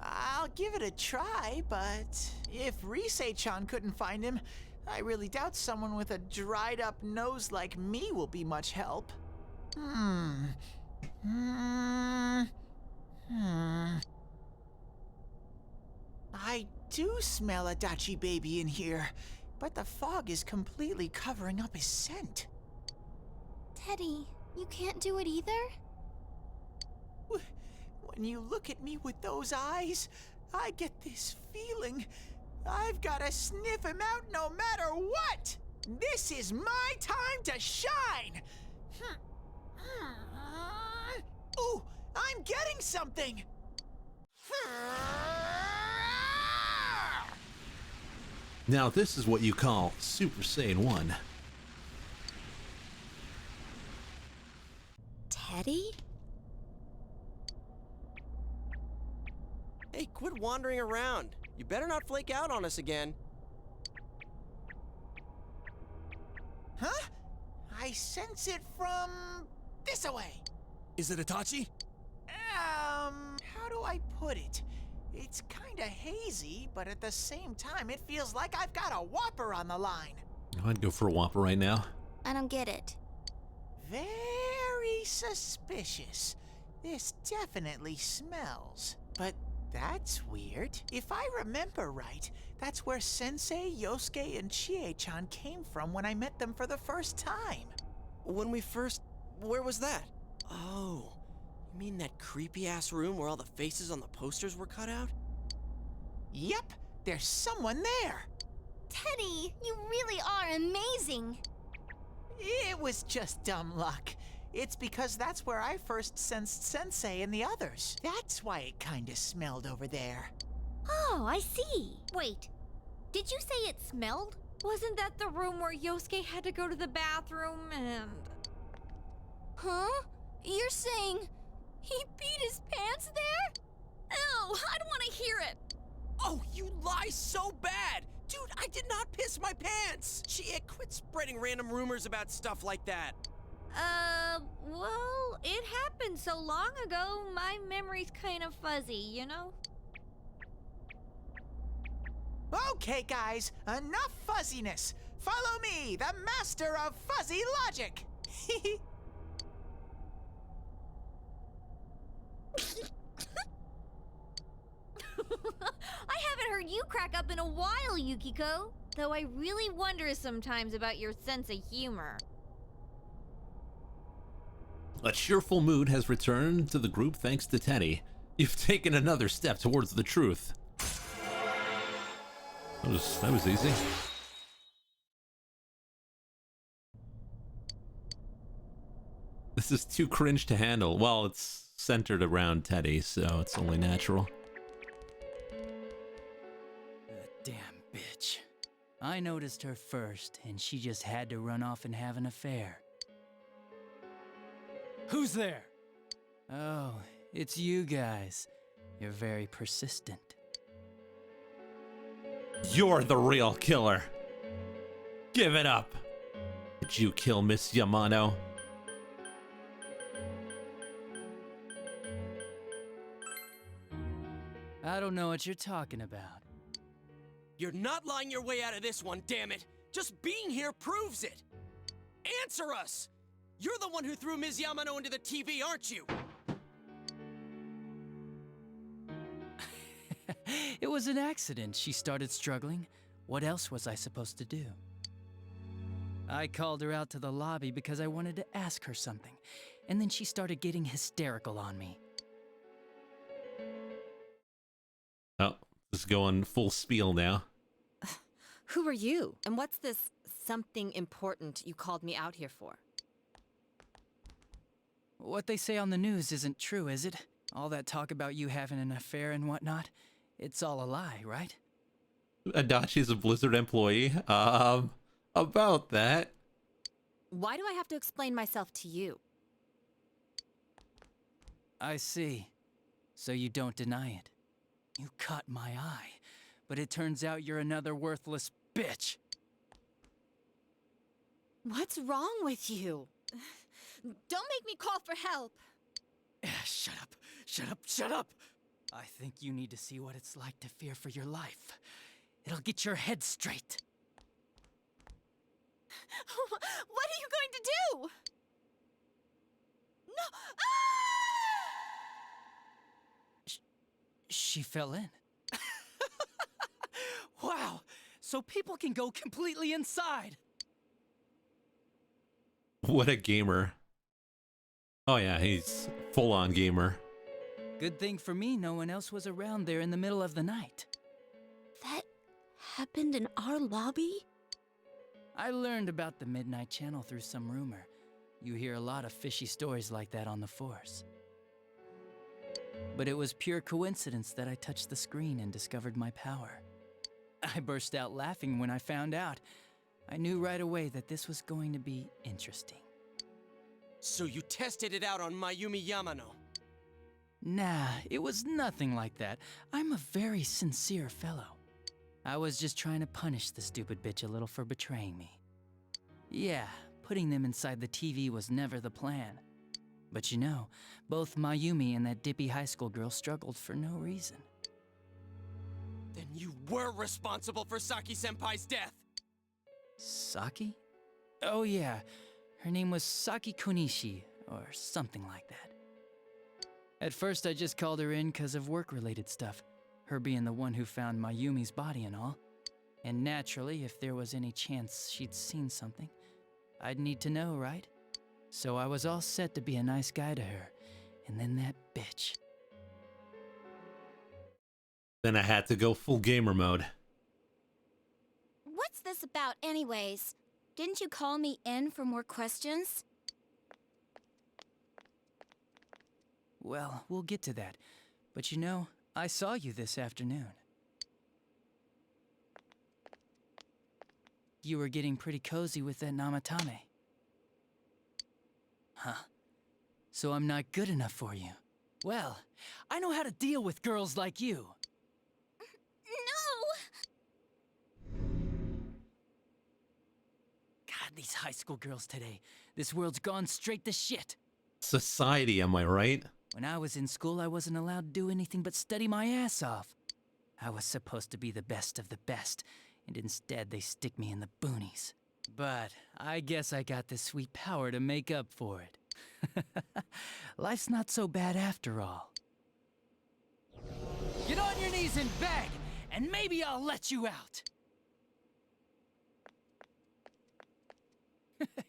I'll give it a try, but if Risei-chan couldn't find him, I really doubt someone with a dried up nose like me will be much help. I do smell Adachi baby in here, but the fog is completely covering up his scent. Teddy, you can't do it either? When you look at me with those eyes, I get this feeling I've got to sniff him out no matter what! This is my time to shine! Ooh, I'm getting something! Now this is what you call Super Saiyan 1. Teddy? Hey, quit wandering around. You better not flake out on us again. Huh? I sense it from this away. Is it Itachi? How do I put it? It's kinda hazy, but at the same time, it feels like I've got a Whopper on the line. I'd go for a Whopper right now. I don't get it. Very suspicious. This definitely smells. But that's weird. If I remember right, that's where Sensei, Yosuke, and Chie-chan came from when I met them for the first time. When we first... where was that? Oh, you mean that creepy-ass room where all the faces on the posters were cut out? Yep, there's someone there. Teddy, you really are amazing. It was just dumb luck. It's because that's where I first sensed Sensei and the others. That's why it kinda smelled over there. Oh, I see. Wait, did you say it smelled? Wasn't that the room where Yosuke had to go to the bathroom and... Huh? You're saying he peed his pants there? Ew, I don't want to hear it. Oh, you lie so bad! Dude, I did not piss my pants! Shit, quit spreading random rumors about stuff like that. Well, it happened so long ago, my memory's kind of fuzzy, you know? Okay, guys, enough fuzziness. Follow me, the master of fuzzy logic. I haven't heard you crack up in a while, Yukiko. Though I really wonder sometimes about your sense of humor. A cheerful mood has returned to the group thanks to Teddy. You've taken another step towards the truth. That was easy. This is too cringe to handle. Well, it's centered around Teddy, so it's only natural. That damn bitch. I noticed her first, and she just had to run off and have an affair. Who's there? Oh, it's you guys. You're very persistent. You're the real killer. Give it up. Did you kill Miss Yamano? I don't know what you're talking about. You're not lying your way out of this one, damn it! Just being here proves it! Answer us! You're the one who threw Ms. Yamano into the TV, aren't you? It was an accident. She started struggling. What else was I supposed to do? I called her out to the lobby because I wanted to ask her something, and then she started getting hysterical on me. Oh, this is going full spiel now. Who are you? And what's this something important you called me out here for? What they say on the news isn't true, is it? All that talk about you having an affair and whatnot? It's all a lie, right? Adachi's a Blizzard employee. About that. Why do I have to explain myself to you? I see. So you don't deny it. You caught my eye, but it turns out you're another worthless bitch. What's wrong with you? Don't make me call for help. Shut up, shut up, shut up! I think you need to see what it's like to fear for your life. It'll get your head straight. What are you going to do? No! She fell in. Wow, so people can go completely inside. What a gamer. Oh yeah, he's full-on gamer. Good thing for me, no one else was around there in the middle of the night. That happened in our lobby? I learned about the Midnight Channel through some rumor. You hear a lot of fishy stories like that on the force. But it was pure coincidence that I touched the screen and discovered my power. I burst out laughing when I found out. I knew right away that this was going to be interesting. So you tested it out on Mayumi Yamano? Nah, it was nothing like that. I'm a very sincere fellow. I was just trying to punish the stupid bitch a little for betraying me. Yeah, putting them inside the TV was never the plan. But you know, both Mayumi and that dippy high school girl struggled for no reason. Then you were responsible for Saki-senpai's death! Saki? Oh yeah, her name was Saki Konishi, or something like that. At first I just called her in because of work-related stuff, her being the one who found Mayumi's body and all. And naturally, if there was any chance she'd seen something, I'd need to know, right? So I was all set to be a nice guy to her, and then that bitch. Then I had to go full gamer mode. What's this about anyways? Didn't you call me in for more questions? Well, we'll get to that. But you know, I saw you this afternoon. You were getting pretty cozy with that Namatame. Huh? So I'm not good enough for you. Well, I know how to deal with girls like you. No! God, these high school girls today. This world's gone straight to shit. Society, am I right? When I was in school, I wasn't allowed to do anything but study my ass off. I was supposed to be the best of the best, and instead they stick me in the boonies. But I guess I got the sweet power to make up for it. Life's not so bad after all. Get on your knees and beg, and maybe I'll let you out.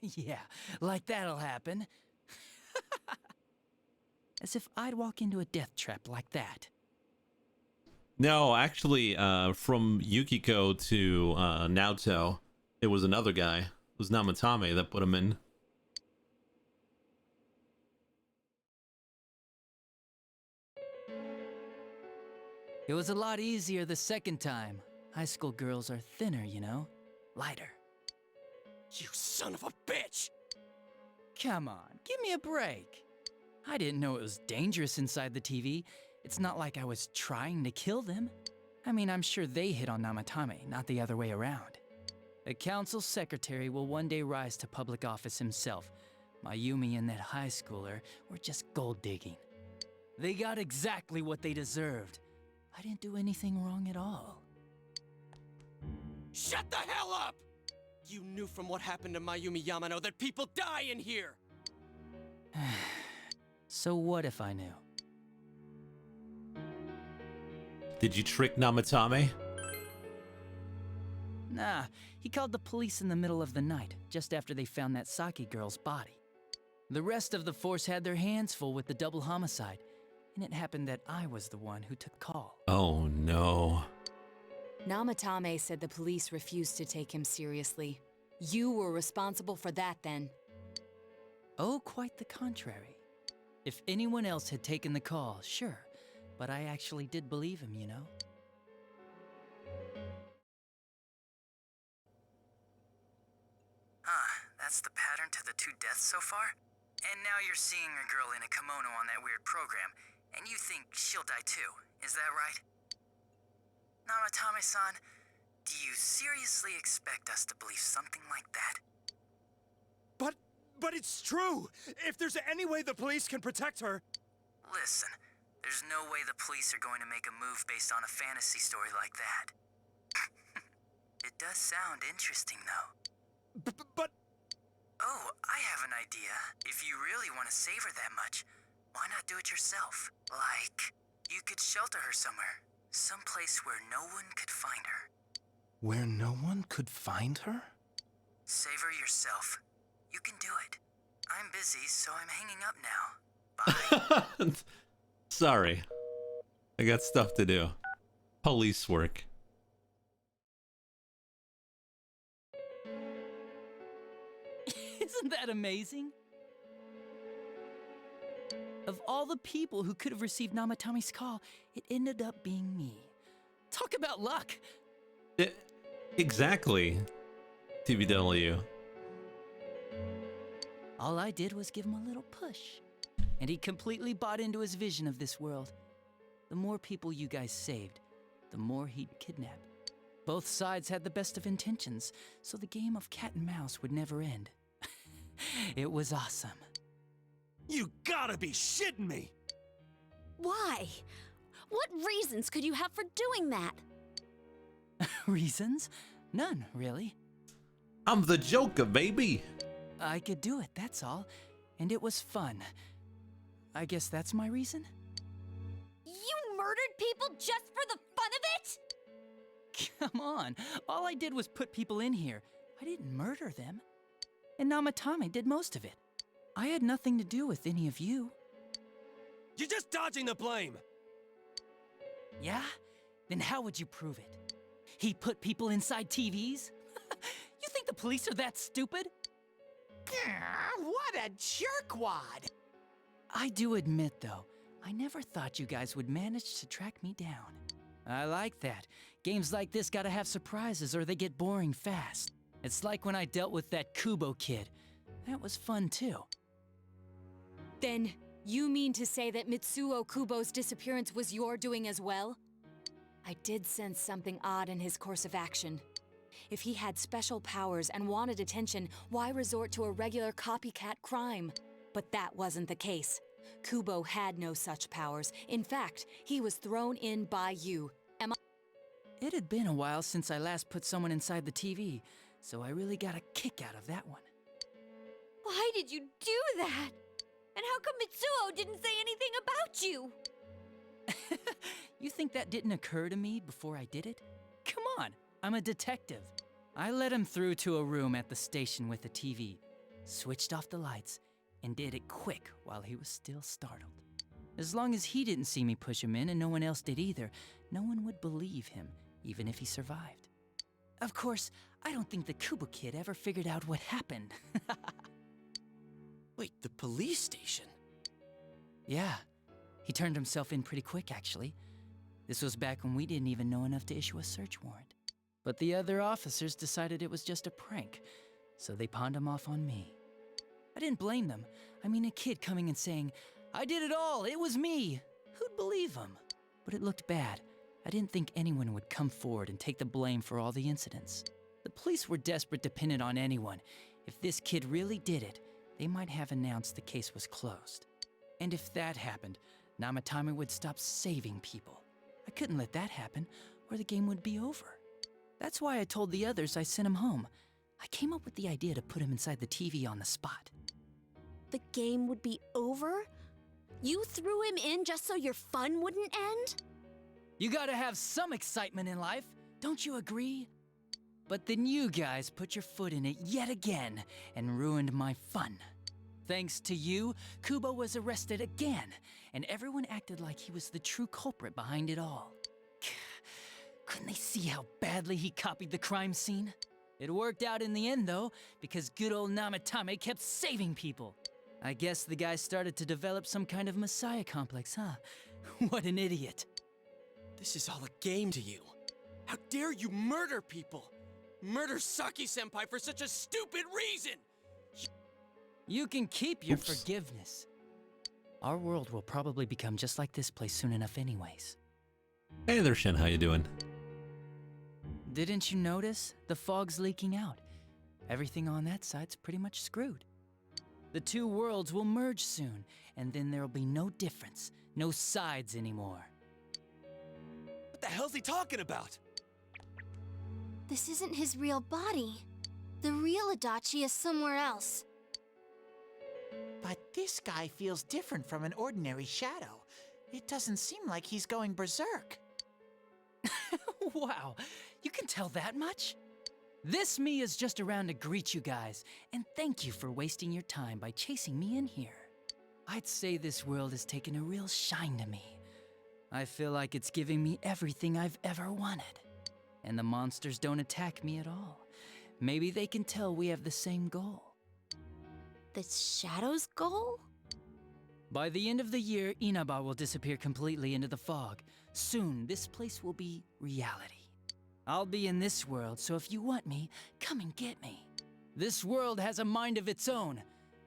Yeah, like that'll happen. As if I'd walk into a death trap like that. No, actually, from Yukiko to Naoto, it was another guy. It was Namatame that put him in. It was a lot easier the second time. High school girls are thinner, you know? Lighter. You son of a bitch! Come on, give me a break. I didn't know it was dangerous inside the TV. It's not like I was trying to kill them. I mean, I'm sure they hit on Namatame, not the other way around. A council secretary will one day rise to public office himself. Mayumi and that high schooler were just gold digging. They got exactly what they deserved. I didn't do anything wrong at all. Shut the hell up! You knew from what happened to Mayumi Yamano that people die in here! So what if I knew? Did you trick Namatame? Nah, he called the police in the middle of the night, just after they found that Saki girl's body. The rest of the force had their hands full with the double homicide, and it happened that I was the one who took call. Oh no. Namatame said the police refused to take him seriously. You were responsible for that then. Oh, quite the contrary. If anyone else had taken the call, sure, but I actually did believe him, you know? That's the pattern to the 2 deaths so far? And now you're seeing a girl in a kimono on that weird program, and you think she'll die too, is that right? Namatame-san, do you seriously expect us to believe something like that? But it's true! If there's any way the police can protect her... Listen, there's no way the police are going to make a move based on a fantasy story like that. It does sound interesting, though. But... Oh, I have an idea. If you really want to save her that much, why not do it yourself? Like, you could shelter her somewhere. Someplace where no one could find her. Where no one could find her? Save her yourself. You can do it. I'm busy, so I'm hanging up now. Bye. Sorry. I got stuff to do. Police work. Isn't that amazing? Of all the people who could have received Namatame's call, it ended up being me. Talk about luck! Exactly. TBW. All I did was give him a little push, and he completely bought into his vision of this world. The more people you guys saved, the more he'd kidnap. Both sides had the best of intentions, so the game of cat and mouse would never end. It was awesome. You gotta be shitting me! Why? What reasons could you have for doing that? Reasons? None, really. I'm the Joker, baby! I could do it, that's all. And it was fun. I guess that's my reason? You murdered people just for the fun of it? Come on, all I did was put people in here. I didn't murder them. And Namatame did most of it. I had nothing to do with any of you. You're just dodging the blame! Yeah? Then how would you prove it? He put people inside TVs? You think the police are that stupid? What a jerkwad! I do admit, though, I never thought you guys would manage to track me down. I like that. Games like this gotta have surprises or they get boring fast. It's like when I dealt with that Kubo kid. That was fun, too. Then, you mean to say that Mitsuo Kubo's disappearance was your doing as well? I did sense something odd in his course of action. If he had special powers and wanted attention, why resort to a regular copycat crime? But that wasn't the case. Kubo had no such powers. In fact, he was thrown in by you. Am I? It had been a while since I last put someone inside the TV, so I really got a kick out of that one. Why did you do that? And how come Mitsuo didn't say anything about you? You think that didn't occur to me before I did it? Come on, I'm a detective. I let him through to a room at the station with a TV, switched off the lights, and did it quick while he was still startled. As long as he didn't see me push him in and no one else did either, no one would believe him, even if he survived. Of course, I don't think the Kubo kid ever figured out what happened. Wait, the police station? Yeah, he turned himself in pretty quick, actually. This was back when we didn't even know enough to issue a search warrant. But the other officers decided it was just a prank, so they pawned him off on me. I didn't blame them. I mean, a kid coming and saying, "I did it all, it was me." Who'd believe him? But it looked bad. I didn't think anyone would come forward and take the blame for all the incidents. The police were desperate to pin it on anyone. If this kid really did it, they might have announced the case was closed. And if that happened, Namatame would stop saving people. I couldn't let that happen, or the game would be over. That's why I told the others I sent him home. I came up with the idea to put him inside the TV on the spot. The game would be over? You threw him in just so your fun wouldn't end? You gotta have some excitement in life, don't you agree? But then you guys put your foot in it yet again and ruined my fun. Thanks to you, Kubo was arrested again, and everyone acted like he was the true culprit behind it all. Couldn't they see how badly he copied the crime scene? It worked out in the end, though, because good old Namatame kept saving people. I guess the guy started to develop some kind of messiah complex, huh? What an idiot. This is all a game to you. How dare you murder people? Murder Saki-senpai for such a stupid reason! You can keep your forgiveness. Our world will probably become just like this place soon enough anyways. Hey there, Shen, how you doing? Didn't you notice? The fog's leaking out. Everything on that side's pretty much screwed. The two worlds will merge soon, and then there'll be no difference, no sides anymore. What the hell's he talking about? This isn't his real body. The real Adachi is somewhere else. But this guy feels different from an ordinary shadow. It doesn't seem like he's going berserk. Wow, you can tell that much? This me is just around to greet you guys, and thank you for wasting your time by chasing me in here. I'd say this world has taken a real shine to me. I feel like it's giving me everything I've ever wanted. And the monsters don't attack me at all. Maybe they can tell we have the same goal. The Shadow's goal? By the end of the year, Inaba will disappear completely into the fog. Soon, this place will be reality. I'll be in this world, so if you want me, come and get me. This world has a mind of its own.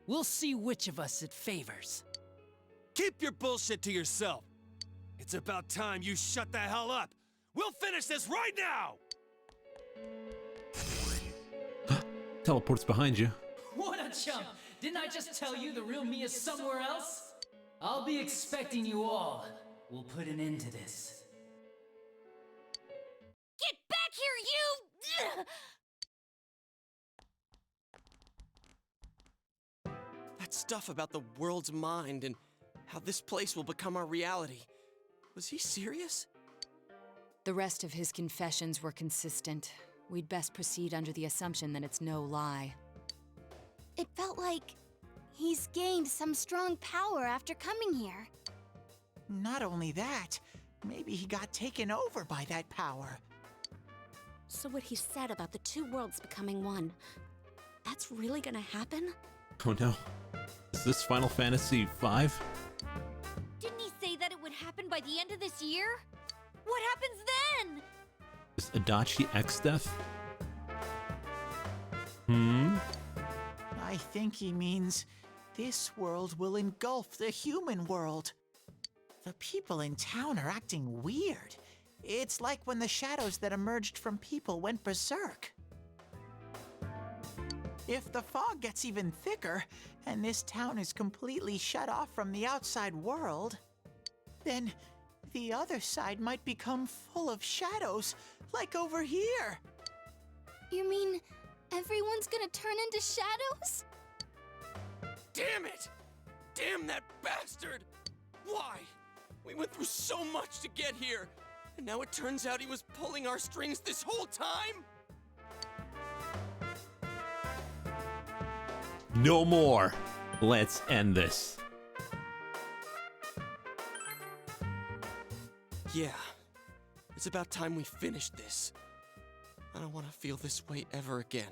We'll see which of us it favors. Keep your bullshit to yourself. It's about time you shut the hell up. We'll finish this right now! Teleport's behind you. What a chump! Didn't I just tell you the real me is somewhere else? I'll be expecting you all. We'll put an end to this. Get back here, you! That stuff about the world's mind and how this place will become our reality. Was he serious? The rest of his confessions were consistent. We'd best proceed under the assumption that it's no lie. It felt like he's gained some strong power after coming here. Not only that, maybe he got taken over by that power. So what he said about the two worlds becoming one, That's really gonna happen? Oh no. Is this Final Fantasy V? Didn't he say that it would happen by the end of this year? What happens then? Is Adachi X death? I think he means this world will engulf the human world. The people in town are acting weird. It's like when the shadows that emerged from people went berserk. If the fog gets even thicker, and this town is completely shut off from the outside world, then the other side might become full of shadows, like over here. You mean everyone's gonna turn into shadows? Damn it! Damn that bastard! Why? We went through so much to get here, and now it turns out he was pulling our strings this whole time? No more. Let's end this. Yeah. It's about time we finished this. I don't want to feel this way ever again.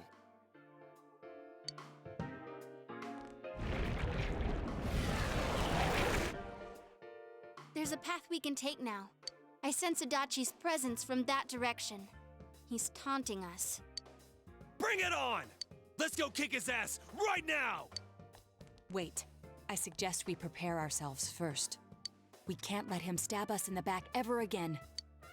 There's a path we can take now. I sense Adachi's presence from that direction. He's taunting us. Bring it on! Let's go kick his ass right now! Wait. I suggest we prepare ourselves first. We can't let him stab us in the back ever again.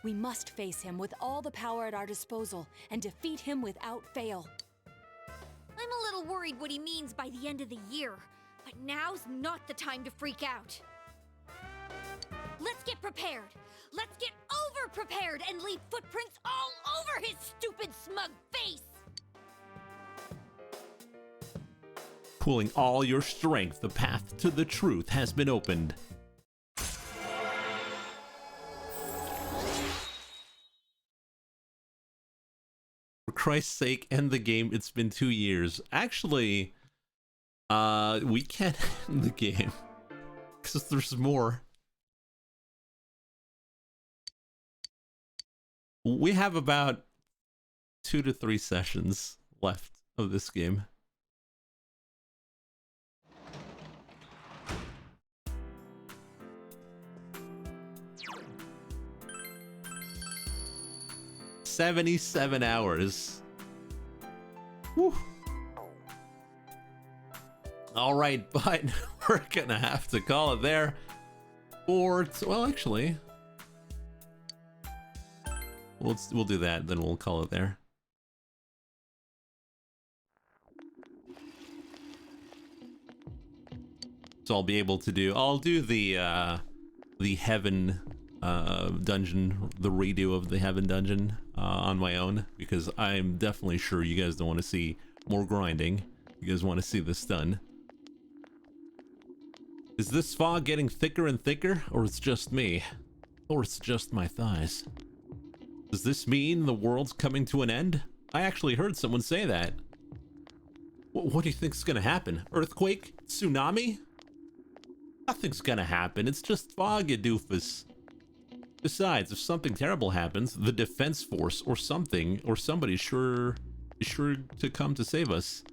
We must face him with all the power at our disposal and defeat him without fail. I'm a little worried what he means by the end of the year, but now's not the time to freak out. Let's get prepared. Let's get over-prepared and leave footprints all over his stupid, smug face! Pulling all your strength, the path to the truth has been opened. For Christ's sake, end the game. It's been 2 years. Actually, we can't end the game because there's more. We have about 2 to 3 sessions left of this game. $77 hours. Whew. All right, but we're gonna have to call it there. Or, well, actually, we'll do that. Then we'll call it there. So I'll be able to do. I'll do the heaven dungeon, the redo of the heaven dungeon on my own, because I'm definitely sure you guys don't want to see more grinding. You guys want to see this done. Is this fog getting thicker and thicker, or it's just me? Or it's just my thighs? Does this mean the world's coming to an end? I actually heard someone say that. What do you think's gonna happen? Earthquake? Tsunami? Nothing's gonna happen. It's just fog, you doofus. Besides, if something terrible happens, the defense force or something or somebody's sure to come to save us.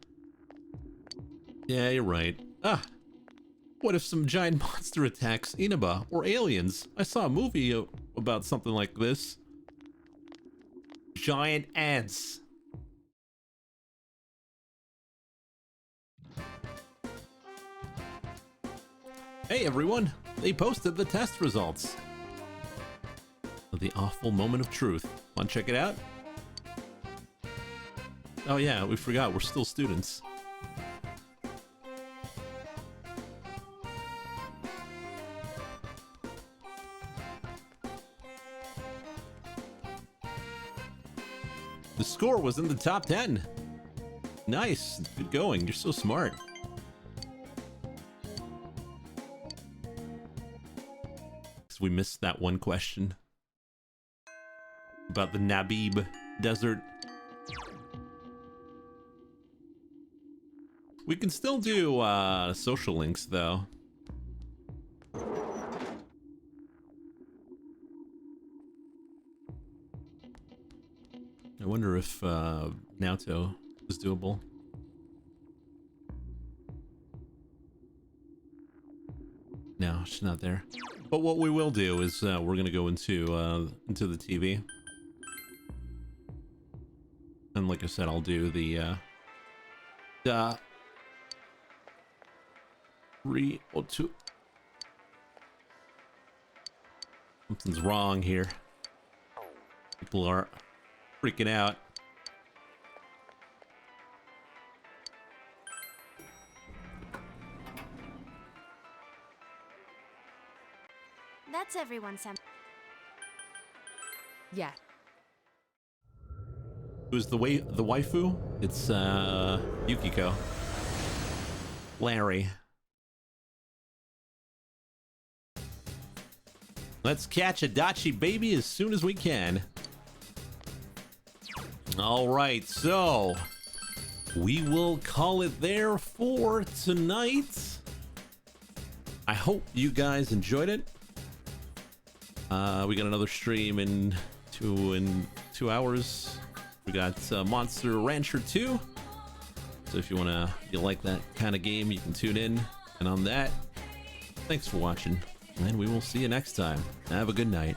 Yeah, you're right. Ah, what if some giant monster attacks Inaba or aliens? I saw a movie about something like this. Giant ants. Hey everyone, they posted the test results. The awful moment of truth. Want to check it out? Oh yeah, we forgot, we're still students. The score was in the top 10. Nice, good going, you're so smart. So we missed that one question about the Nabib Desert. We can still do social links though. I wonder if Naoto is doable. No, she's not there. But what we will do is we're gonna go into the TV. And like I said, I'll do the 3 or 2. Something's wrong here. People are freaking out. That's everyone, Sam. Yeah. Who's the waifu? It's Yukiko. Larry. Let's catch a Dachi baby as soon as we can. All right, so we will call it there for tonight. I hope you guys enjoyed it. We got another stream in 2 hours. We got Monster Rancher 2. So if you like that kind of game, you can tune in. And on that, thanks for watching, and we will see you next time. Have a good night.